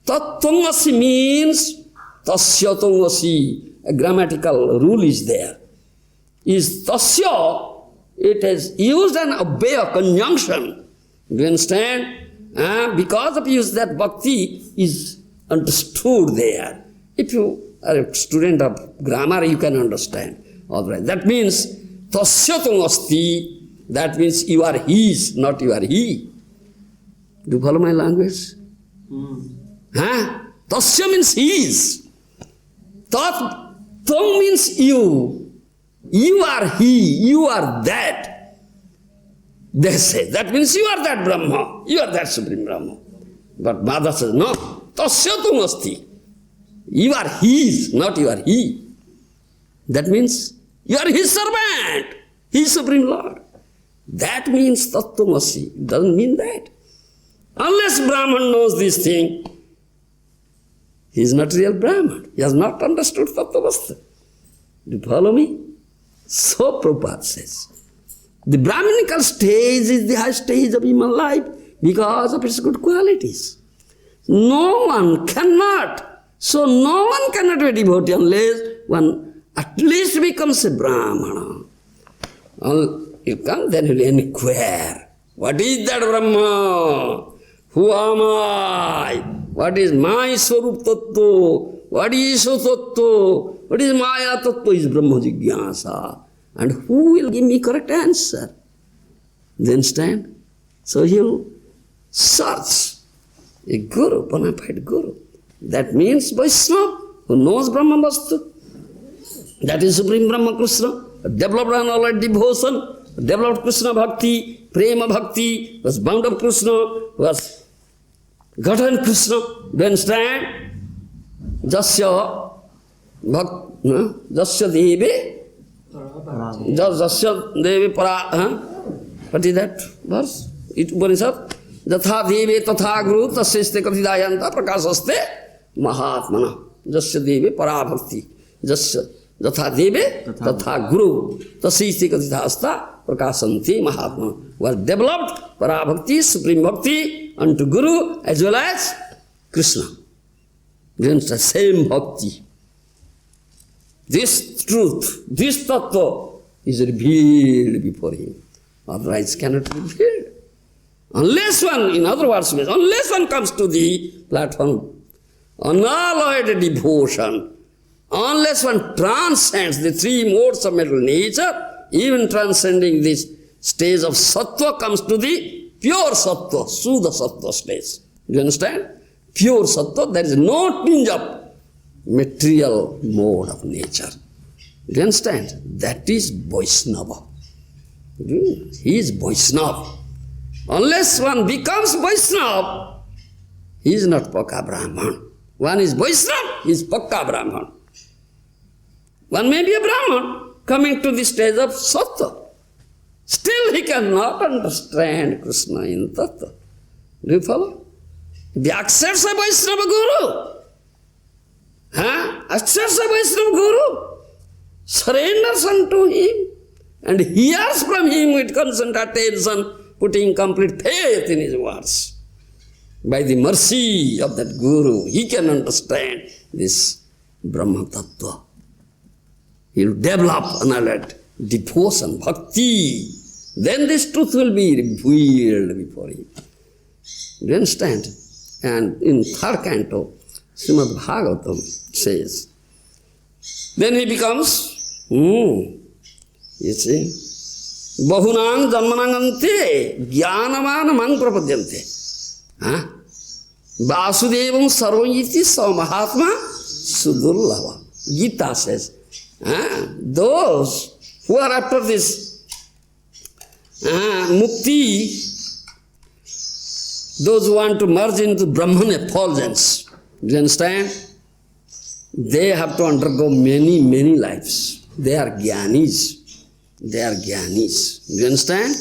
Tattvamasi means Tasyatvamasi. A grammatical rule is there. Is Tasya, it is used an abhaya conjunction. Do you understand? Because of use that bhakti is understood there. If you are a student of grammar, you can understand. All right. That means tasyatam asti. That means you are his, not you are he. Do you follow my language? Huh? Tasya means he is. Tvam means you. You are he, you are that. They say, that means you are that Brahma, you are that Supreme Brahma. But Mother says, no, tasya tum asti. You are his, not you are he. That means you are his servant, his Supreme Lord. That means tattvamasi. It doesn't mean that. Unless Brahman knows this thing, he is not real Brahman. He has not understood tattvamasi. Do you follow me? So Prabhupada says, the Brahminical stage is the high stage of human life because of its good qualities. No one cannot be a devotee unless one at least becomes a Brahmana. You come, then you will inquire, what is that Brahma? Who am I? What is my Swarup Tattva? What is Isha Tattva? What is Maya Tattva? Is Brahma Jigyasa. And who will give me correct answer? You understand? So he'll search a guru, bona fide guru. That means Vaisnava, who knows Brahma Vastu. That is Supreme Brahma Krishna, developed an already devotion, developed Krishna Bhakti, Prema Bhakti, was bound up Krishna, was gotten Krishna. Do you understand? Jasya Devi, Jasya Devi Para, what is that verse? It Upanishad. Jatha Devi Tatha Guru Tasyaste Kathidayanta Prakasaste Mahatmana. Jasya Devi Para Bhakti. Jasya Jatha Devi Tatha Guru Tasyaste Kathidayasta Prakasanti Mahatmana. Was developed Para Bhakti, Supreme Bhakti unto Guru as well as Krishna. Then the same bhakti. This truth, this tattva is revealed before him. Otherwise cannot be revealed. Unless one, in other words, unless one comes to the platform, unalloyed devotion, unless one transcends the three modes of mental nature, even transcending this stage of sattva comes to the pure sattva, Suddha sattva stage. Do you understand? Pure sattva, there is no tinge of material mode of nature. Do you understand? That is Vaisnava. He is Vaisnava. Unless one becomes Vaisnava, he is not Pakka Brahman. One is Vaisnava, he is Pakka Brahman. One may be a Brahman coming to the stage of Sattva. Still he cannot understand Krishna in Tattva. Do you follow? If he accepts a Vaisnava Guru, accepts a Vaisnava Guru, surrenders unto him, and hears from him with constant attention, putting complete faith in his words. By the mercy of that Guru, he can understand this Brahma Tattva. He will develop another devotion, bhakti. Then this truth will be revealed before him. Do you understand? And in third canto, Srimad Bhagavatam says, then he becomes, you see, Bahunang Janmanangante Jnanamanamang Prapadyante. Vasudevam Sarvayiti Mahatma Sudurlava. Gita says, those who are after this mukti, those who want to merge into Brahman effulgence, do you understand? They have to undergo many, many lives. They are jnanis. They are jnanis. Do you understand?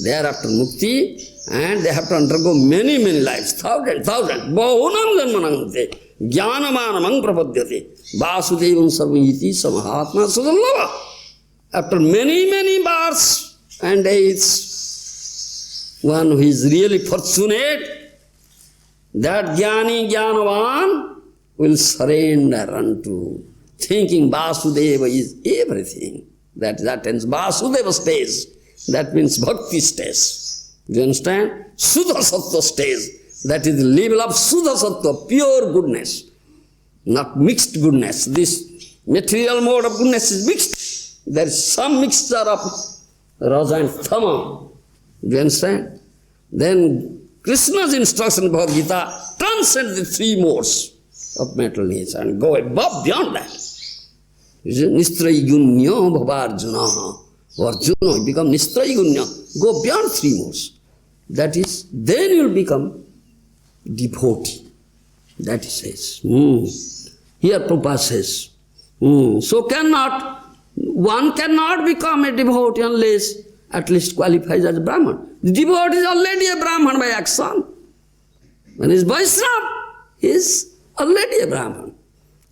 They are after mukti and they have to undergo many, many lives. Thousand. Bahunam janmanangate. Jnanamanamang prapadyate. Vasudevam sarvayiti samahatma sudallava. After many, many births and days, one who is really fortunate, that jnani jnanavan will surrender unto thinking Vasudeva is everything. That means Vasudeva stage. That means bhakti stage. Do you understand? Suddha sattva stage. That is the level of Suddha sattva, pure goodness. Not mixed goodness. This material mode of goodness is mixed. There is some mixture of raja and tama. Do you understand? Then Krishna's instruction in Bhagavad Gita transcend the three modes of material nature and go above beyond that. Nistraigunya bhavarjuna. Arjuna, you become nistraigunya. Go beyond three modes. That is, then you will become devotee. That he says. Here Prabhupada says. So one cannot become a devotee unless at least qualifies as a Brahman. The devotee is already a Brahman by action. When he is Vaisnava, he is already a Brahman.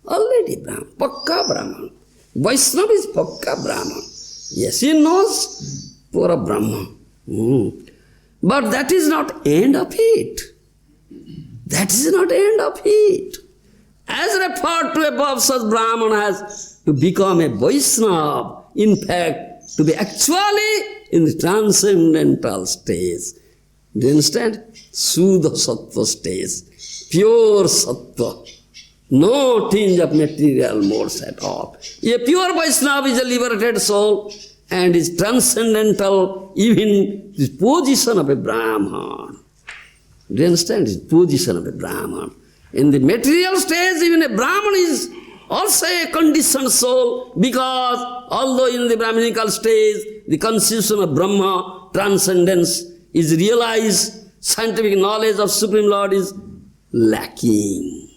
Already Brahman. Pakka Brahman. Vaisnava is Pakka Brahman. Yes, he knows Pura Brahman. But that is not end of it. That is not end of it. As referred to above, such Brahman has to become a Vaisnava. In fact, to be actually in the transcendental stage. Do you understand? Suddha Sattva stage. Pure Sattva. No tinge of material modes at all. A pure Vaisnava is a liberated soul and is transcendental, even the position of a Brahman. Do you understand? The position of a Brahman. In the material stage, even a Brahman is also a conditioned soul, because although in the Brahminical stage, the constitution of Brahma, transcendence, is realized, scientific knowledge of Supreme Lord is lacking.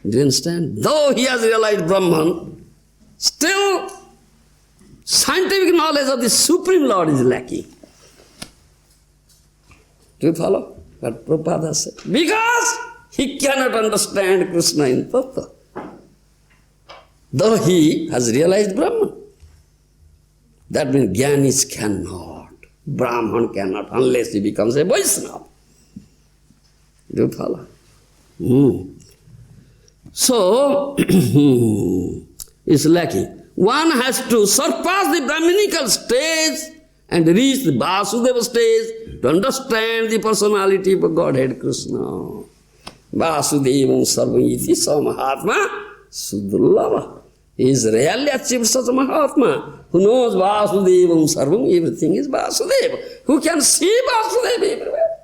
Do you understand? Though he has realized Brahman, still scientific knowledge of the Supreme Lord is lacking. Do you follow what Prabhupada said? Because he cannot understand Krishna in Tattva. Though he has realized Brahman. That means Jnanis cannot. Brahman cannot unless he becomes a Vaisnava. Do you follow? So, it's lacking. One has to surpass the Brahminical stage and reach the Vasudeva stage to understand the personality of Godhead Krishna. Vasudevam sarvam iti sa Mahatma Sudurlava. He is really achieved such a Mahatma who knows Vasudevam sarvam, everything is Vasudeva. Who can see Vasudeva everywhere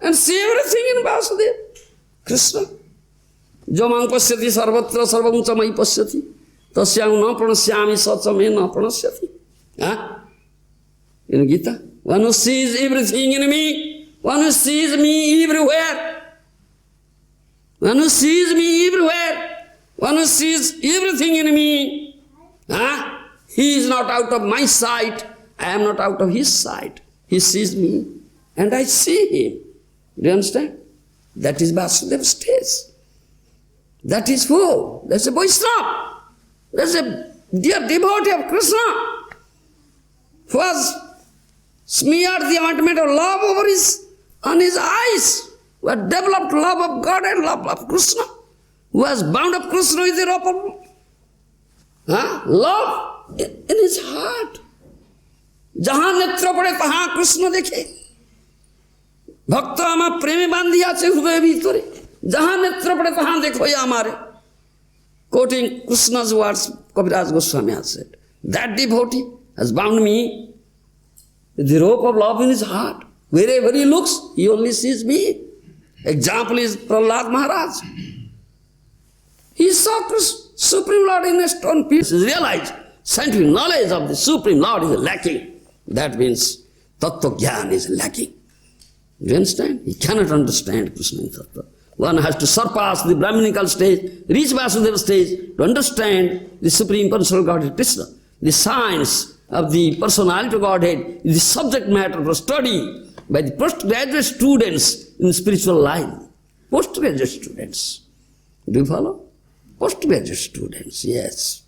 and see everything in Vasudeva. Krishna. Jamang pasyati sarvatra sarvam chamai pasyati. Tasyam na pranasyami sachame na pranasyati. In Gita, one who sees everything in me, one who sees me everywhere. One who sees me everywhere, one who sees everything in me, he is not out of my sight, I am not out of his sight. He sees me and I see him. Do you understand? That is Vasudeva stage. That is who? That's a Vaisnava. That's a dear devotee of Krishna who has smeared the ointment of love on his eyes, who has developed love of God and love of Krishna, who has bound up Krishna with the rope of love in his heart. Jahan netra pade tahan Krishna dekhe. Bhakta ama preme bandhiya ache hruday bhitore. Jahan netra pade tahan dekho ya amare. Quoting Krishna's words, Kaviraj Goswami has said, that devotee has bound me with the rope of love in his heart. Wherever he looks, he only sees me. Example is Prahlad Maharaj. He saw Supreme Lord in a stone pit. He realized scientific knowledge of the Supreme Lord is lacking. That means Tattva Jnana is lacking. Do you understand? He cannot understand Krishna in Tattva. One has to surpass the Brahminical stage, reach Vasudeva stage to understand the Supreme Personal Godhead Krishna. The science of the Personality of Godhead is the subject matter for study by the postgraduate students in spiritual life. Postgraduate students. Do you follow? Postgraduate students, yes.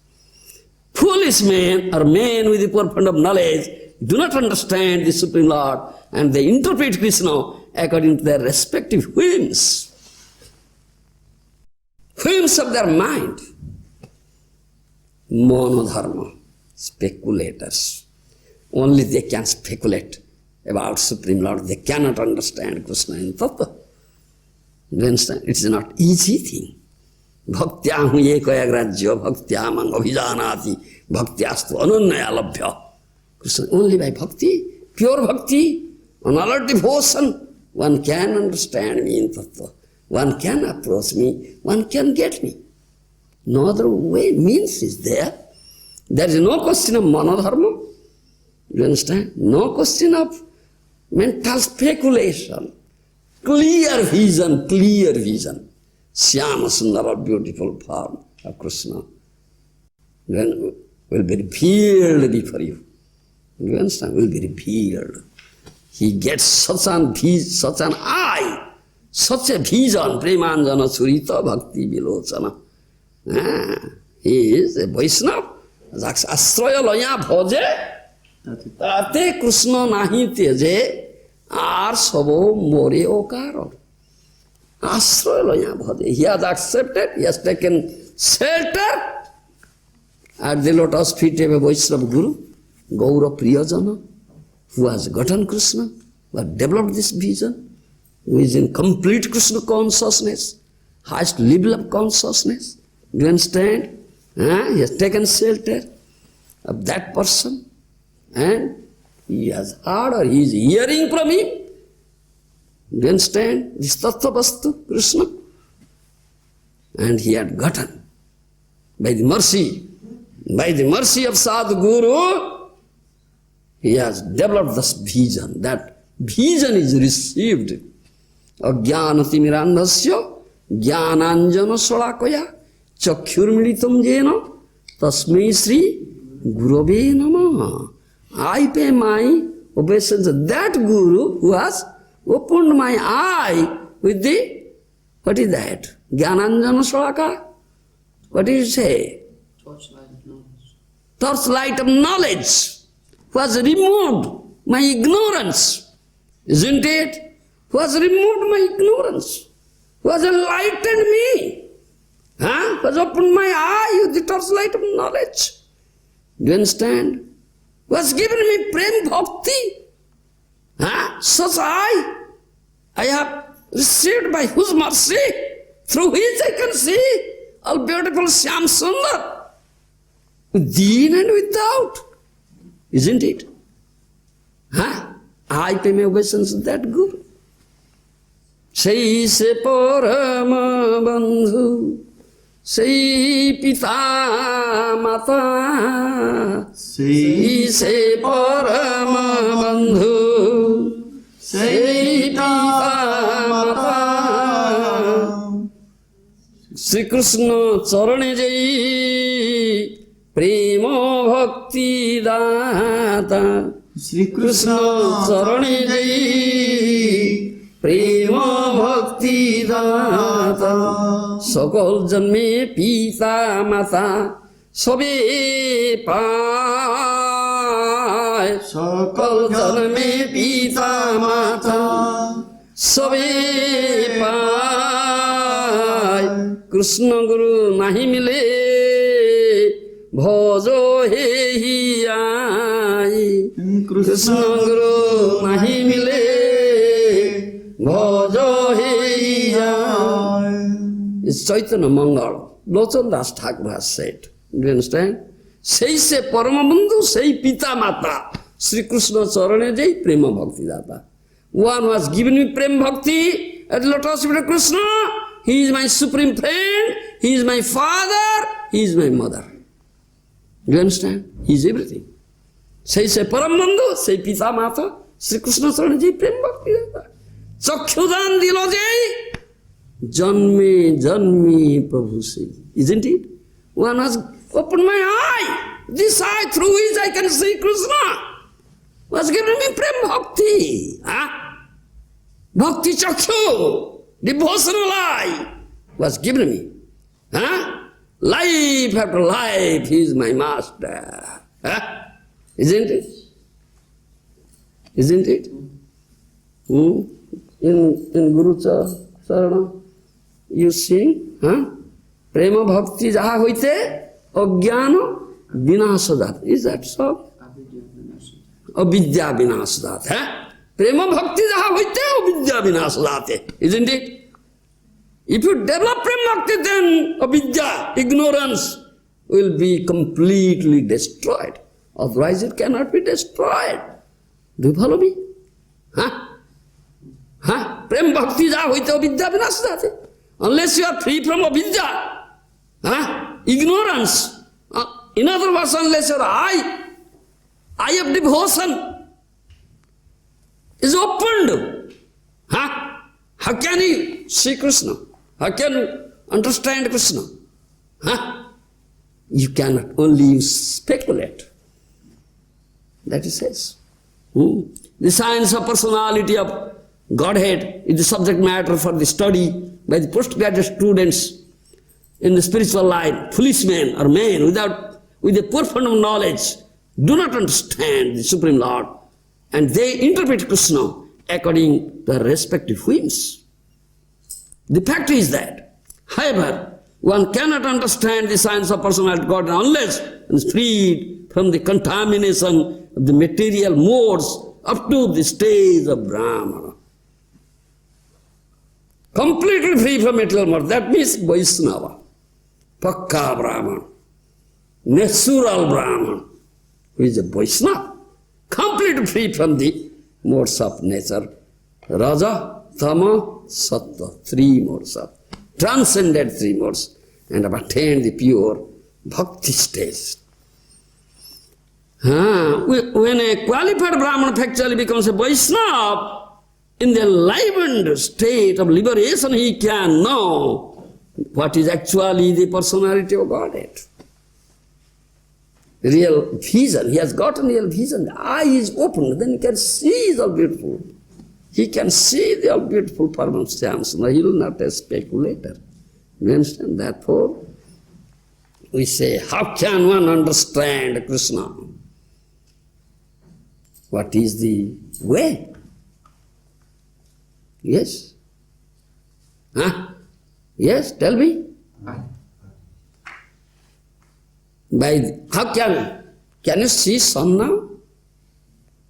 Foolish men or men with the purport of knowledge do not understand the Supreme Lord and they interpret Krishna according to their respective whims. Whims of their mind. Monodharma, speculators. Only they can speculate about Supreme Lord. They cannot understand Krishna in Tattva. You understand? It is not easy thing. Bhaktyam ekaya grajya, bhaktyam abhijanati, bhaktyastu ananyaya labhya. Krishna, only by bhakti, pure bhakti, another devotion, one can understand me in Tattva. One can approach me, one can get me. No other way, means is there. There is no question of monodharma. You understand? No question of mental speculation. Clear vision, clear vision. Shyama Sundara, beautiful form of Krishna. Then will be revealed before you. You understand? Will be revealed. He gets such an eye, such a vision, Premanjana Surita Bhakti Vilochana. He is a Vaisnava. Astraya Laya Bhoje, Tate Krishna Nahi Teje, Ar Sabo More Okaro. Astraya Laya Bhoje. He has accepted, he has taken shelter at the lotus feet of a Vaishnava Guru, Gour Priyajana, who has gotten Krishna, who has developed this vision, who is in complete Krishna consciousness, highest level of consciousness. Do you understand? He has taken shelter of that person, and he has heard or he is hearing from him. Do you understand? This Tattva Vastu, Krishna. And he had gotten, by the mercy of Sadguru, he has developed this vision. That vision is received. Ajnanatimirandhasya jnananjana salakaya chakhyurmilitam jena tasmai Sri Gurave Namah. I pay my obeisance to that Guru who has opened my eye with the, what is that? Jnananjana salaka? What do you say? Torchlight of knowledge. Torchlight of knowledge. Who has removed my ignorance, isn't it? Who has removed my ignorance? Who has enlightened me? Who has opened my eye with the torchlight of knowledge? Do you understand? Who has given me prem bhakti? Such I have received by whose mercy, through which I can see all beautiful Shyam Sundar, within and without. Isn't it? I pay my obeisance to that Guru. Sei se parama bandhu, sei pita mata. Sei se parama bandhu, sei pita mata. Sri Krishna charane jai, Prema Bhakti Data. Sri Krishna Charane Jai, Prema Bhakti Data. Sakal Janme Pita Mata, Sabe Pai. Sakal Janme Pita Mata, Sabe Pai. Krishna Guru Nahi Mile, Bhojo he ai. Krishna Guru nahi mile, Bhojo he ai. It's Chaitanya Mangal. Lochan Das Thakur has said. Do you understand? Sei se Paramabandhu, sei Pita Mata. Sri Krishna Charane Jai, Prema Bhakti Data. One who has given me Prem Bhakti at the lotus feet of Krishna. He is my supreme friend, he is my father, he is my mother. Do you understand? He is everything. Say Paramandhu, say Pita Mata, Sri Krishna Saranaji Prem Bhakti Data. Chakhyudan Dilajai, Janme Janme Prabhu Sri. Isn't it? One has opened my eye, this eye through which I can see Krishna. Was given me Prem Bhakti. Bhakti Chakyu, devotional eye, was given me. Life after life, he is my master. Isn't it? Isn't it? In Guru Sarana, you sing, Prema Bhakti Jaha Hoite, Ajnana Vinasadat. Is that so? Avidya Vinasadat. Prema Bhakti Jaha Hoite, Avidya Vinasadat. Isn't it? If you develop Prema Bhakti, then avidya, ignorance, will be completely destroyed. Otherwise it cannot be destroyed. Do you follow me? Prem Bhakti ja hoite avidya vinasdate. unless you are free from avidya, ignorance. In other words, unless your eye of devotion is opened, how can you see Krishna? How can you understand Krishna? You cannot, only you speculate. That he says. The science of personality of Godhead is the subject matter for the study by the postgraduate students in the spiritual line. Foolish men or men with a poor fund of knowledge do not understand the Supreme Lord, and they interpret Krishna according to their respective whims. The fact is that, however, one cannot understand the science of personality of God unless one is freed from the contamination of the material modes up to the stage of Brahmana. Completely free from material modes. That means Vaisnava, Pakka Brahmana, natural Brahmana, who is a Vaisnava, completely free from the modes of nature. Raja, Tama, Sattva, three modes of, transcended three modes, and have attained the pure bhakti stage. When a qualified Brahmana actually becomes a Vaishnava, in the enlivened state of liberation, he can know what is actually the personality of Godhead. Real vision, he has got a real vision. The eye is opened, then he can see the all beautiful. He can see the all beautiful circumstance. Now he will not a speculator. You understand? Therefore, we say, how can one understand Krishna? What is the way? Yes? Yes, tell me. How can you see sun now?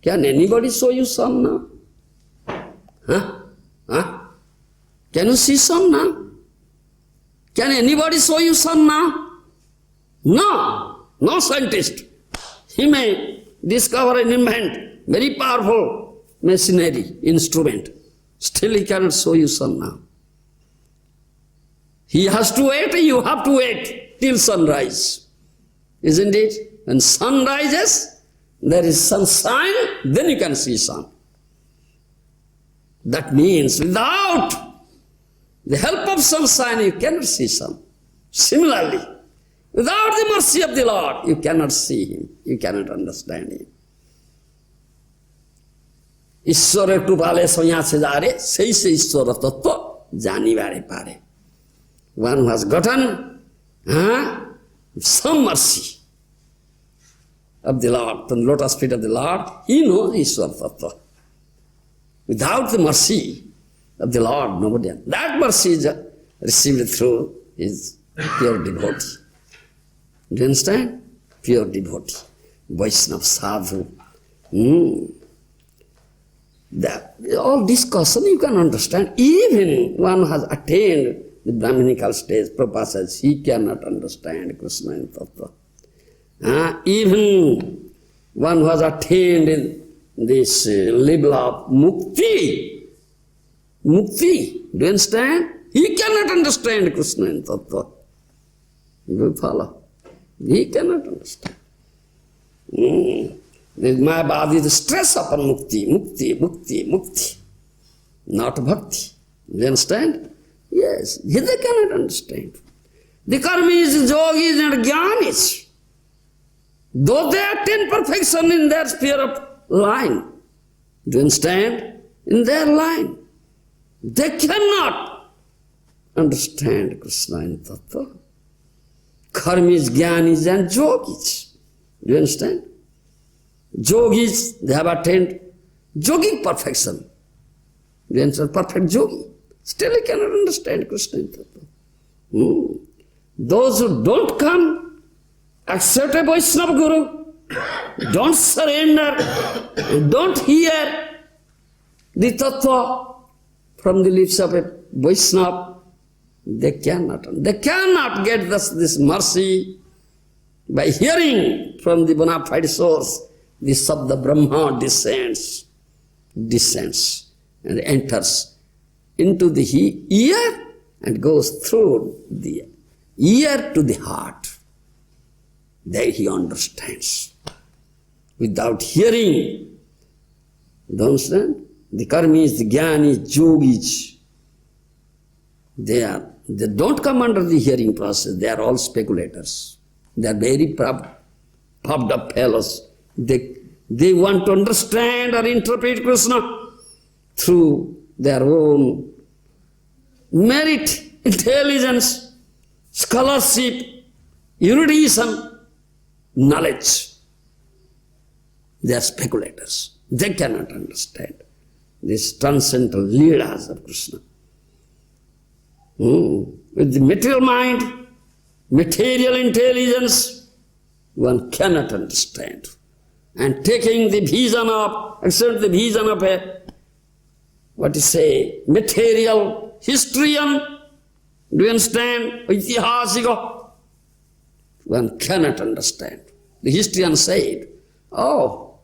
Can anybody show you sun now? Can you see sun now? Can anybody show you sun now? No scientist. He may discover and invent very powerful machinery, instrument. Still he cannot show you sun now. He has to wait, you have to wait till sunrise. Isn't it? When sun rises, there is sunshine, then you can see sun. That means without the help of sunshine, you cannot see sun. Similarly, without the mercy of the Lord, you cannot see him, you cannot understand him. ईश्वर कृपाले यहाँ से जा रहे सही से ईश्वर तत्व जानी बारे पारे. One who has gotten some mercy of the Lord, from the lotus feet of the Lord, he knows Ishwar Tattva. Without the mercy of the Lord, nobody else. That mercy is received through his pure devotee. Do you understand? Pure devotee. Vaishnava sadhu. That all discussion you can understand. Even one has attained the Brahminical stage, Prabhupada says he cannot understand Krishna and Tattva. Even one who has attained this level of mukti, do you understand? He cannot understand Krishna and Tattva. Do you follow? He cannot understand. The Mayavad is the stress upon mukti, not bhakti. Do you understand? Yes, they cannot understand. The karmis, yogis and jnanis, though they attain perfection in their sphere of line, do you understand? In their line, they cannot understand Krishna and Tattva. Karmis, jnanis and yogis, do you understand? Yogis, they have attained yogic perfection. They are perfect yogi. Still he cannot understand Krishna and Tattva. Those who don't come, accept a Vaishnava Guru, don't surrender, don't hear the Tattva from the lips of a Vaishnava, they cannot get this mercy by hearing from the bona fide source. The Sabda Brahma descends and enters into the ear and goes through the ear to the heart. There he understands. Without hearing, you understand? The karmis, the jnanis, yogis, they don't come under the hearing process. They are all speculators. They are very puffed up fellows. They want to understand or interpret Krishna through their own merit, intelligence, scholarship, erudition, knowledge. They are speculators. They cannot understand these transcendental leelas of Krishna. With the material mind, material intelligence, one cannot understand. And taking the vision of, accept the vision of a, material historian, do you understand? Itihasika, one cannot understand. The historian said, oh,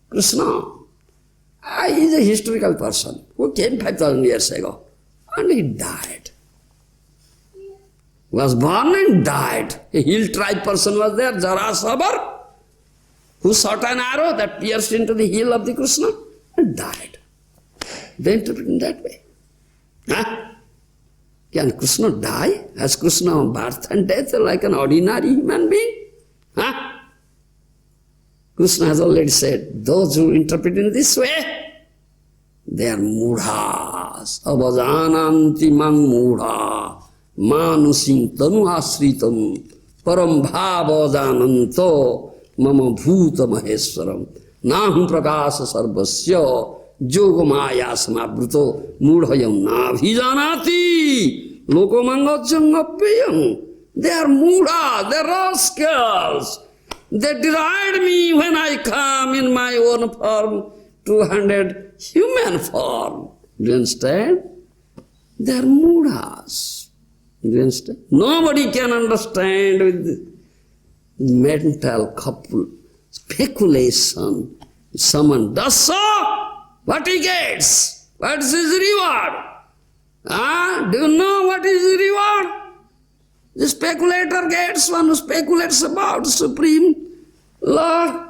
Krishna, he is a historical person who came 5,000 years ago and he died. Was born and died. A hill tribe person was there, Jarasavar, who shot an arrow that pierced into the heel of the Krishna and died. They interpret in that way. Huh? Can Krishna die? Has Krishna birth and death like an ordinary human being? Huh? Krishna has already said, those who interpret in this way, they are mudhas. Avajananti mang mudha. Manusing tanu asritam. Param bhava jananto. Mama bhuta maheswaram. Nahum prakasa sarvasya. Yogamaya samabruto. Mudhayam nabhijanati. Lokamangajangapyam. They are mudha, they are rascals. They deride me when I come in my own form, 200 human form. Do you understand? They are mudhas. Do you understand? Nobody can understand with mental couple, speculation. If someone does so, what he gets? What is his reward? Do you know what is the reward? The speculator gets, one who speculates about Supreme Lord.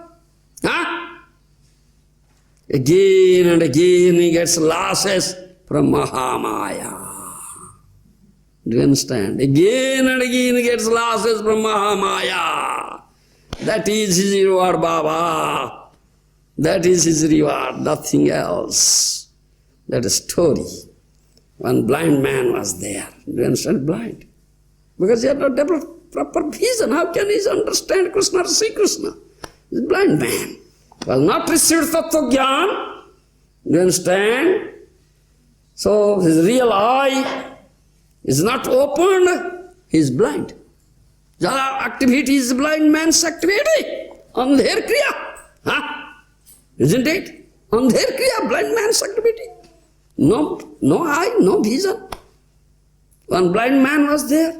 Again and again he gets losses from Mahamaya. Do you understand? Again and again he gets losses from Mahamaya. That is his reward, Baba. That is his reward, nothing else. That is story. One blind man was there. Do you understand? Blind. Because he had not developed proper vision. How can he understand Krishna or see Krishna? He's a blind man. Was not received Tattva Gyan. Do you understand? So his real eye is not opened. He is blind. Jala activity is blind man's activity. Andher Kriya. Isn't it? Andher Kriya, blind man's activity. No eye, no vision. One blind man was there.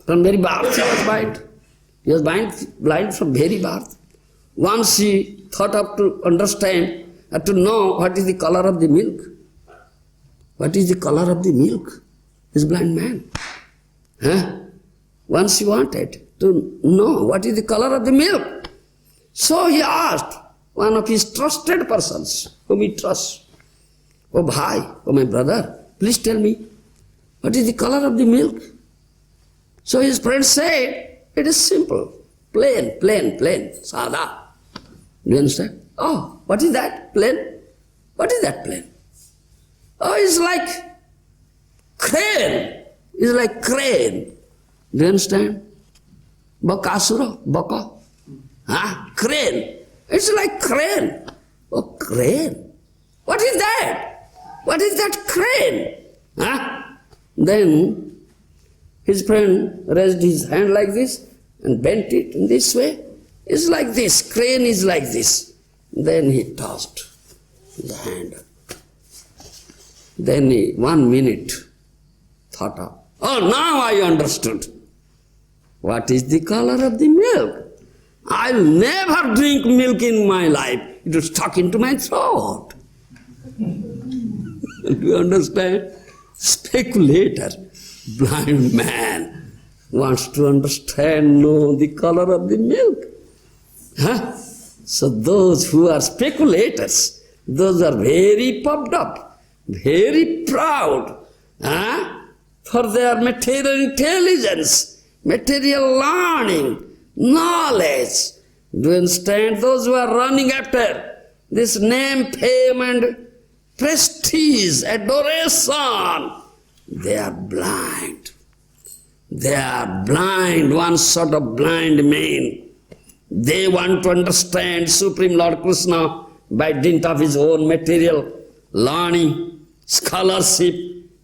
From very birth he was blind. He was blind from very birth. Once he thought of to understand, to know what is the color of the milk. What is the color of the milk? He is a blind man. Once he wanted to know what is the color of the milk. So he asked one of his trusted persons, whom he trusts, "Oh bhai, oh my brother, please tell me, what is the color of the milk?" So his friend said, "It is simple, plain, sada." Do you understand? Oh, what is that? Plain? What is that plain? Oh, it's like crane. It's like crane. Do you understand? Bakasura, baka. Crane. It's like crane. Oh, crane. What is that? What is that crane? Then his friend raised his hand like this and bent it in this way. It's like this. Crane is like this. Then he tossed his hand. Then he, 1 minute, thought of, oh, now I understood. What is the color of the milk? I'll never drink milk in my life. It will stuck into my throat. Do you understand? speculator, blind man wants to understand, know the color of the milk. Huh? So those who are speculators, those are very puffed up, very proud, for their material intelligence, material learning, knowledge. Do you understand? Those who are running after this name, fame and prestige, adoration, they are blind. They are blind, one sort of blind men. They want to understand Supreme Lord Krishna by dint of his own material learning, scholarship,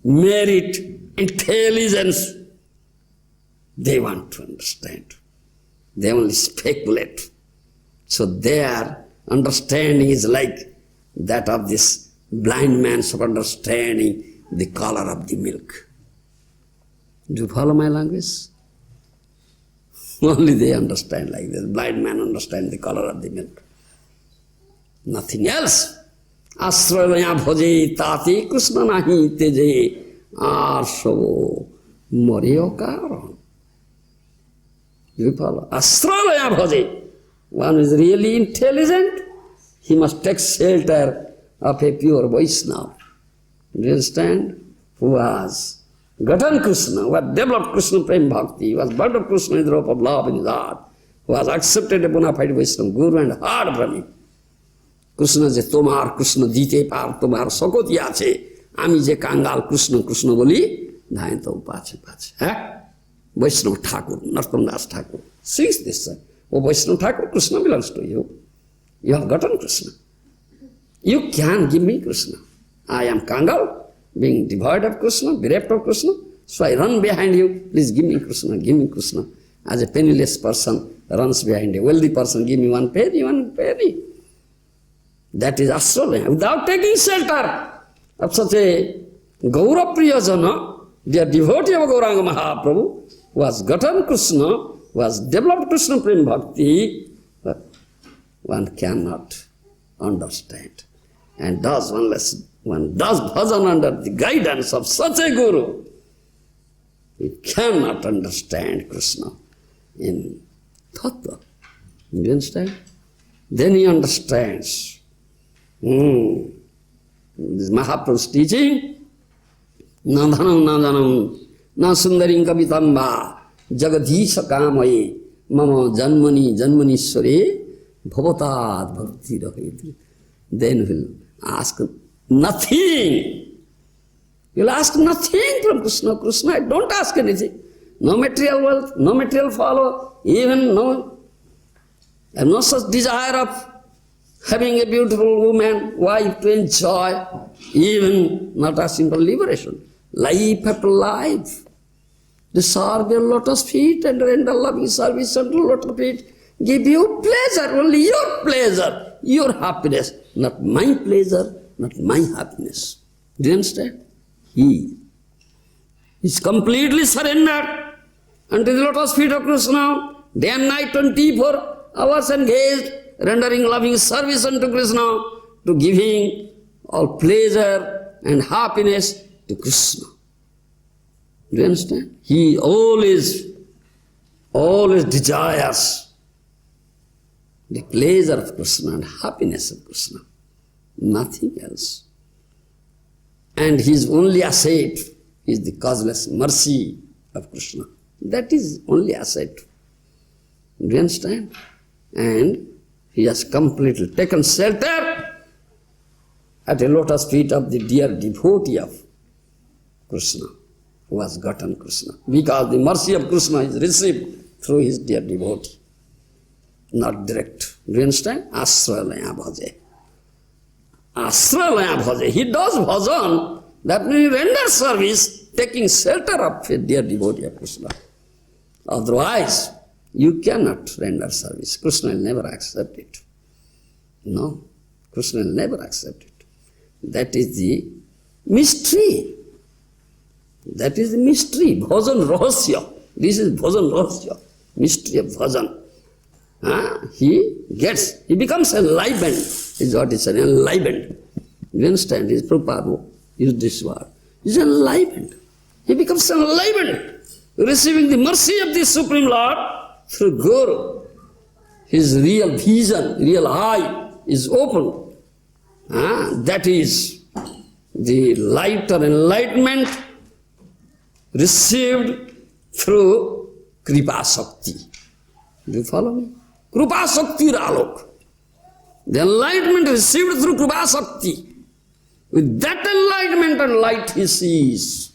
merit, intelligence. They want to understand. They only speculate. So their understanding is like that of this blind man's of understanding the color of the milk. Do you follow my language? Only they understand like this. Blind man understands the color of the milk. Nothing else. Asraya bhaje tati Krishna nahi teje arso moryo karan. Do you follow? Asraya bhaje. One is really intelligent, he must take shelter of a pure Vaisnava. Do you understand? Who has gotten Krishna, who has developed Krishna Prem Bhakti, who has brought up Krishna in the rope of love in his heart, who has accepted a bona fide Vaishnava Guru and heard from him. Krishna je tomar Krishna dite par tomar sakoti ache, ami je kangal Krishna Krishna boli, dhain to pache pache. Vaishnava Thakur, Narottam Das Thakur sings this song. Oh, Vaishnava Thakur, Krishna belongs to you. You have gotten Krishna. You can give me Krishna. I am Kangal, being devoid of Krishna, bereft of Krishna. So I run behind you. Please give me Krishna, give me Krishna. As a penniless person runs behind a wealthy person, give me one penny. That is Australia. Without taking shelter of such a Gour Priyajana, dear devotee of Gauranga Mahaprabhu, who has gotten Krishna, who has developed Krishna Prem Bhakti, but one cannot understand. And unless one does bhajan under the guidance of such a Guru, he cannot understand Krishna in tattva. Do you understand? Then he understands. This Mahaprabhu's teaching, na dhanam na dhanam, na sundarim kavitamba, jagadhisha kamaye, mama janmani janmanishware, bhavatad bhakti rahayati. Then we'll ask nothing. You'll ask nothing from Krishna. Krishna, don't ask anything. No material wealth, no material follower, even no such desire of having a beautiful woman, wife to enjoy, even not asking for liberation. Life after life. To serve your lotus feet and render loving service unto lotus feet. Give you pleasure, only your pleasure, your happiness, not my pleasure, not my happiness. Do you understand? He is completely surrendered unto the lotus feet of Krishna, day and night 24 hours engaged, rendering loving service unto Krishna, to giving all pleasure and happiness to Krishna. Do you understand? He always desires the pleasure of Krishna and happiness of Krishna, nothing else. And his only asset is the causeless mercy of Krishna. That is only asset. Do you understand? And he has completely taken shelter at the lotus feet of the dear devotee of Krishna, who has gotten Krishna. Because the mercy of Krishna is received through his dear devotee, not direct. Do you understand? Asralaya bhaje. Asralaya bhaje. He does bhajan, that means he renders service, taking shelter of a dear devotee of Krishna. Otherwise, you cannot render service. Krishna will never accept it. No, Krishna will never accept it. That is the mystery. That is the mystery. Bhajan rahasya. This is bhajan rahasya. Mystery of bhajan. He becomes enlivened, is what he said, enlivened. You understand? His Prabhupada used this word. is enlightenment. He becomes enlightened, receiving the mercy of the Supreme Lord through Gour. His real vision, real eye is open. That is the light or enlightenment received through Kripa Shakti. Do you follow me? Kripa Shakti Ralok. The enlightenment received through Kripa Shakti. With that enlightenment and light he sees.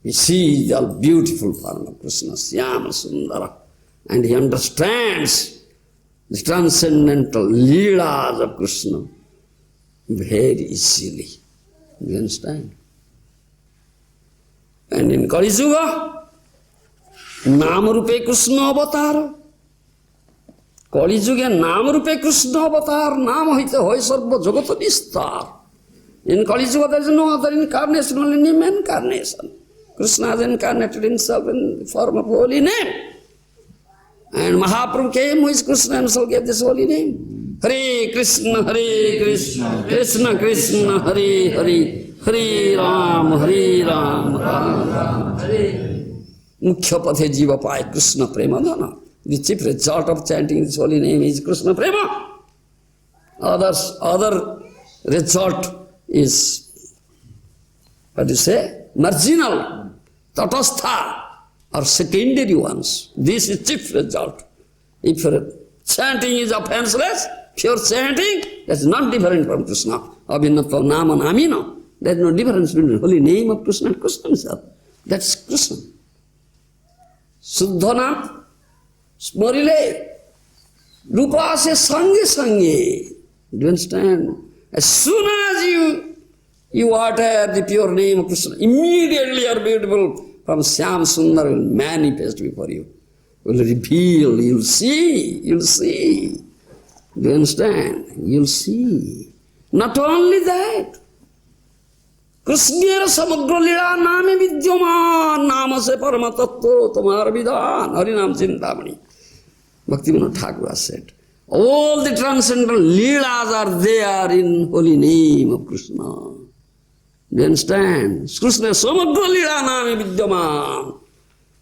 He sees the beautiful form of Krishna, Syama Sundara. And he understands the transcendental leelas of Krishna very easily. You understand? And in Kali Yuga, Namarupe Krishna avatar. Kali Yuga Namarupe Krishna avatar, Nama hoite hoy sarva jagata vistar. In Kali Yuga there is no other incarnation, only name incarnation. Krishna has incarnated himself in the form of holy name. And Mahaprabhu came, who is Krishna himself, gave this holy name. Hare Krishna, Krishna Krishna, Hare Hare, Hare Ram, Ram Ram, Hare. Mukhya pathe jiva pai Krishna prema dhana. The chief result of chanting this holy name is Krishna prema. Other result is, what do you say, marginal, tatastha, or secondary ones. This is chief result. If your chanting is offenseless, pure chanting, that's not different from Krishna. Abhinatva nama namina. There's no difference between the holy name of Krishna and Krishna himself. That's Krishna. Suddhanam smarile rupa se sange sange. Do you understand? As soon as you utter the pure name of Krishna, immediately your beautiful from Syam Sundar will manifest before you, will reveal, you'll see. Do you understand? You'll see. Not only that, Krishna samagra lila name vidyaman nama se paramatatto tamar vidhan harinam chintamani. Bhaktivinoda Thakur has said, all the transcendental leelas are there in holy name of Krishna. Do you understand? Krishna samagra lila name vidyaman.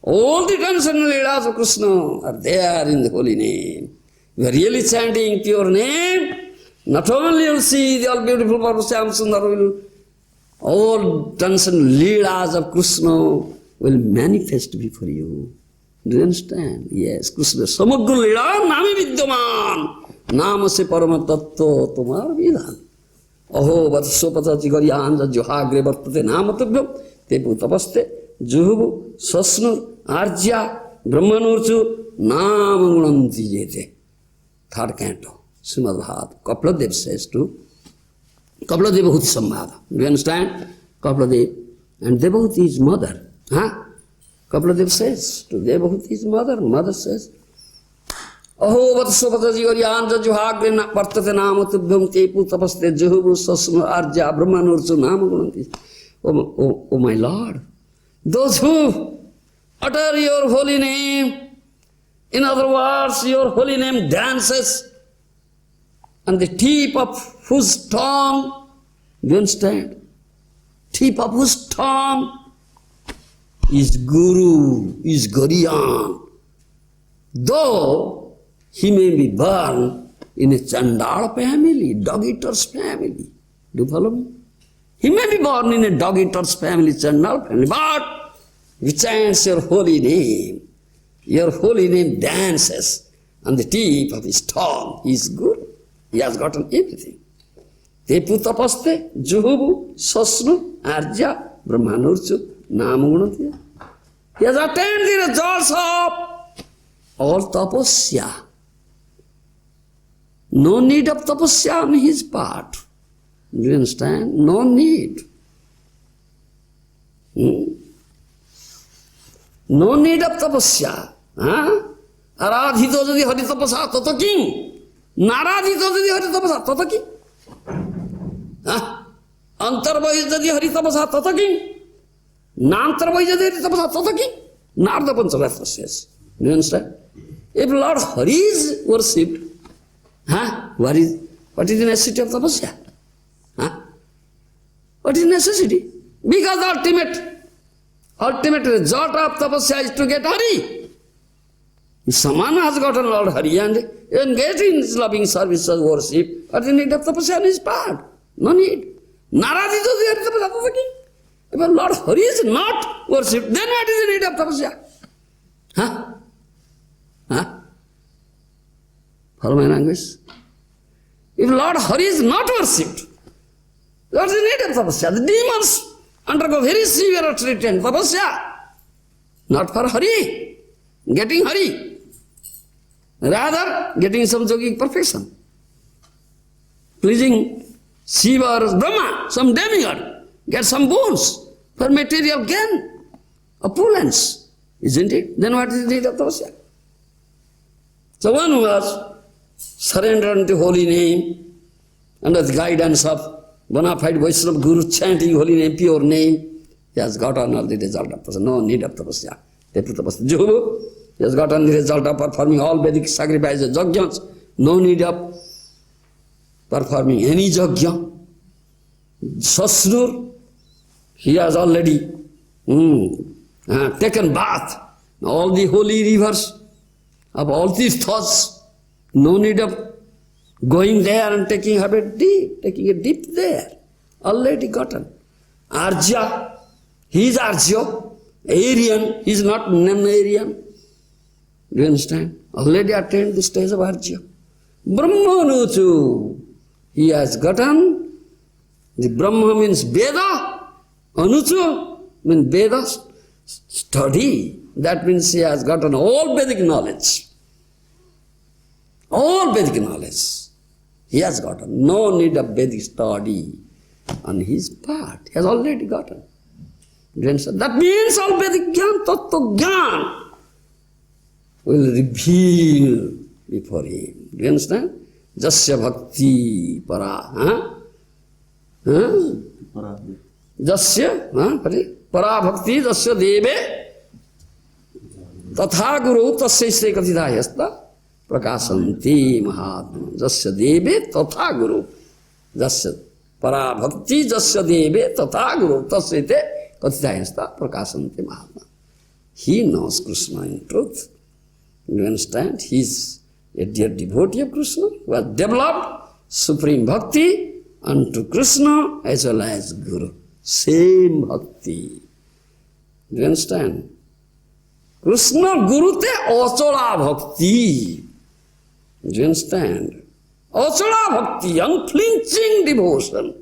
All the transcendental leelas of Krishna are there in the holy name. You are really chanting pure name, not only you will see the all beautiful form of Syam Sundar, all transcendental leelas of Krishna will manifest before you. Do you understand? Yes, Krishna samagra lila nami vidyaman nama se paramatatto tomar vidhan. Aho vatsopata chigaryan johagre vartate namatavyam te bhutapaste juhuvu sasnur arjya brahmanurchu namagunanti jete. Third canto, Srimad Bhagavatam. Kapladev says to Kapladev Bhuti Samvada. Do you understand? Kapladev and Devhuti is mother. Kapladev says to Devhuti is mother. Mother says, Aho vatsopata jivaryanja juhagre vartate namatubhyam te putapaste juhuvu sasma arja brahmanurchu namagunanti. Oh my Lord, those who utter your holy name, in other words, your holy name dances on the tip of whose tongue, do you understand? Tip of whose tongue is Guru, is Goriyan. Though he may be born in a Chandala family, dog-eater's family. Do you follow me? He may be born in a dog-eater's family, Chandala family, but he chants your holy name. Your holy name dances on the tip of his tongue. He is good. He has gotten everything. Te putapaste, juhuvu, sasnu, arja, brahmanurchu, namagunati. He has attained the results of all tapasya. No need of tapasya on his part. Do you understand? No need. No need of tapasya. Aradhito jadi hari tapasa tata king. Naradhito jadi hari tapasa tata king. Antarvahi jadi hari tapasa tata king. Nantarvahi jadi hari tapasa tata king. Narada Pancharatra says. Do you understand? If Lord Hari is worshipped, what is the necessity of tapasya? What is necessity? Because ultimate result of tapasya is to get Hari. If someone has gotten Lord Hari and engaged in his loving service and worship, what is the need of tapasya on his part? No need. Narad is the tapasya king. If Lord Hari is not worshipped, then what is the need of tapasya? Huh? Follow my language? If Lord Hari is not worshipped, what is the need of tapasya? The demons undergo very severe treatment, tapasya. Not for Hari, getting Hari. Rather, getting some yogic perfection. Pleasing Shiva or Brahma, some demigod, get some boons for material gain, opulence, isn't it? Then what is the need of tapasya? So one who has surrendered unto holy name, under the guidance of bona fide Vaisnava Guru, chanting holy name, pure name, he has gotten all the result of tapasya. No need of tapasya. He has gotten the result of performing all Vedic sacrifices, yajnas. No need of performing any yajna. Sasrur, he has already taken bath. All the holy rivers of all these thoughts. No need of going there and taking a dip there. Already gotten. Arya, he is Arya. Aryan, he is not non-Aryan. Do you understand? Already attained the stage of Arya. Brahmana too. He has gotten, the Brahma means Veda, Anucha means Veda study. That means he has gotten all Vedic knowledge. All Vedic knowledge. He has gotten. No need of Vedic study on his part. He has already gotten. Do you understand? That means all Vedic Gyan, Tattva Gyan will reveal before him. Do you understand? Jasya bhakti para. Jasya, para bhakti jasya deve tatha guru tasya se kathidayasta prakasanti mahatma. Jasya deve tatha guru. Jasya para bhakti jasya deve tatha guru tasya te kathidayasta prakasanti mahatma. He knows Krishna in truth. You understand? He is a dear devotee of Krishna who has developed supreme bhakti unto Krishna as well as Guru. Same bhakti. Do you understand? Krishna Guru te achala bhakti. Do you understand? Achala bhakti, unflinching devotion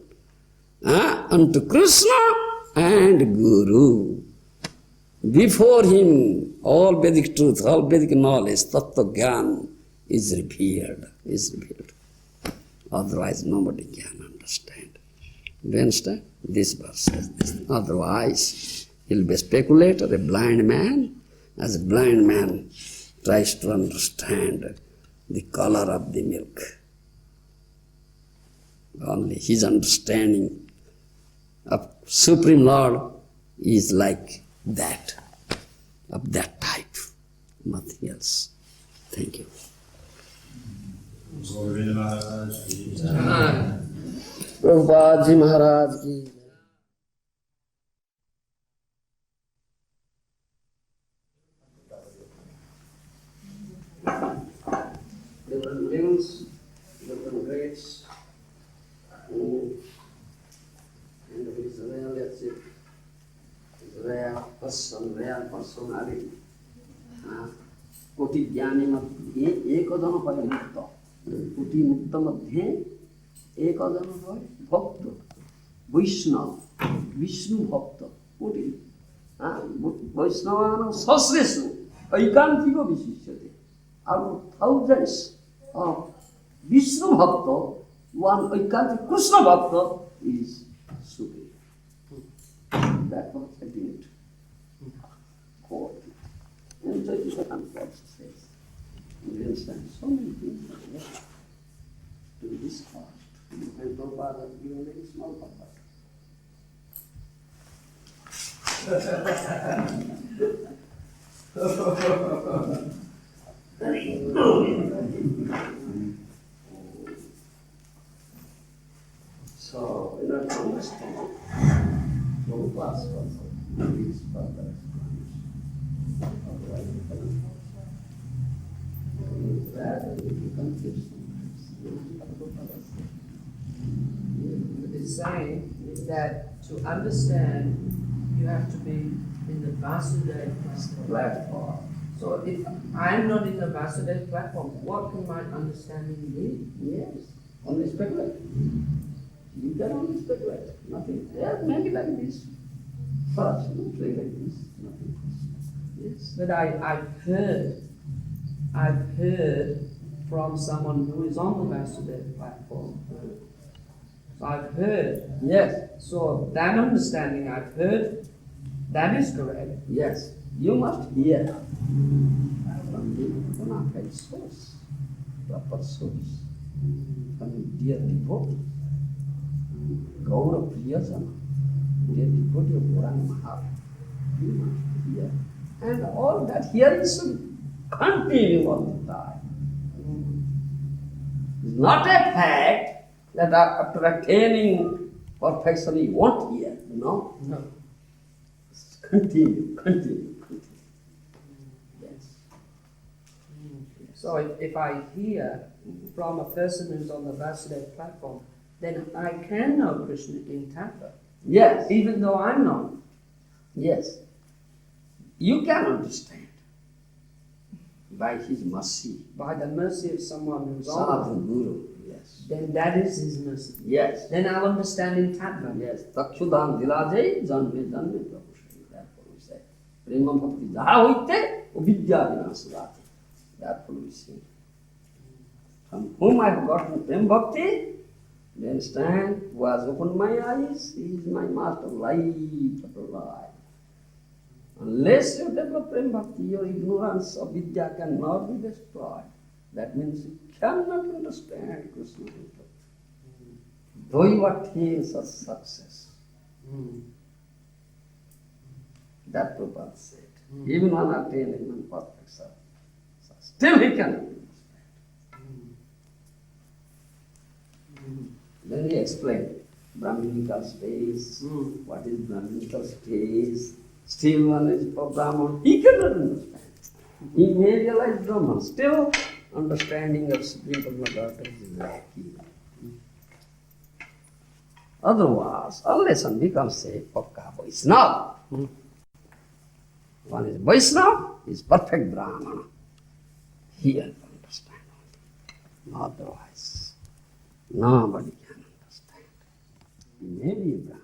unto Krishna and Guru. Before him, all Vedic truth, all Vedic knowledge, Tattva Gyan is revealed. Otherwise, nobody can understand. Do you understand? This verse says this. Otherwise, he'll be a speculator, a blind man. As a blind man tries to understand the color of the milk. Only his understanding of Supreme Lord is like that, of that type, nothing else. Thank you. Govinda Maharaj ki jai. Prabhupada Ji Maharaj ki jai. Different levels, different grades, and his real, that's it. Real personality. कोटि ज्ञानी मध्ये एकदम परे मुक्त कोटि मुक्त मध्ये एकदम परे भक्त वैष्णव विष्णु भक्त कोटि वैष्णवानां सश्रेष्ठ ऐकान्तिको विशिष्यते out of thousands of Vishnu Bhakta, one Aikantik Krishna Bhakta is supreme. That was I did. And so you can says. You understand? So many things are there to be discussed. And Prabhupada has given a very small purpose. So, in order to understand Prabhupada plus also. Please further explanation. Otherwise you cannot use that and you confuse sometimes. It is saying that to understand, you have to be in the Vasudeva Platform. So if I am not in the Vasudeva platform, what can my understanding be? Yes. Only speculate. You can only speculate. Nothing. Yeah, maybe like this. Perhaps not like this. Nothing. Yes. But I've heard from someone who is on the Vasudeva platform. So I've heard. Yes. So that understanding I've heard, that is correct. Yes. You must hear from the bona fide source, proper source, from the dear devotee, Gour Priyajana, dear devotee of Purana Maharaj. You must hear. And all that hearing should continue all the time. It's not a fact that after attaining perfection you won't hear. No. No. Continue. Yes. So if I hear from a person who's on the Vasudeva platform, then I can know Krishna in tattva, Yes. even though I'm not. Yes. You can understand by his mercy. By the mercy of someone who's Sadhu on, Guru. Yes. then that is his mercy. Yes. Then I'll understand in tattva. Yes. Takshudhan dilajai janme janme prabhu. Therefore we say, prema bhakti jaha hoite avidya vinasudati. Therefore we say, from whom I have gotten prema bhakti, you understand, who has opened my eyes, he is my master, light of life. Unless you develop prema bhakti, your ignorance of vidya cannot be destroyed. That means you cannot understand Krishna. Though you attain such success, that Prabhupada said, even when attaining perfect success, still he cannot understand. Then he explained Brahminical space, what is Brahminical space, still one is for Brahman, he cannot understand. He may realize Brahman, still understanding of Supreme Personality is very key. Otherwise, unless one becomes a Pakka Vaisnava, one is Vaisnava, is perfect Brahmana. He will understand. Otherwise, nobody can understand. He may be a Brahmana.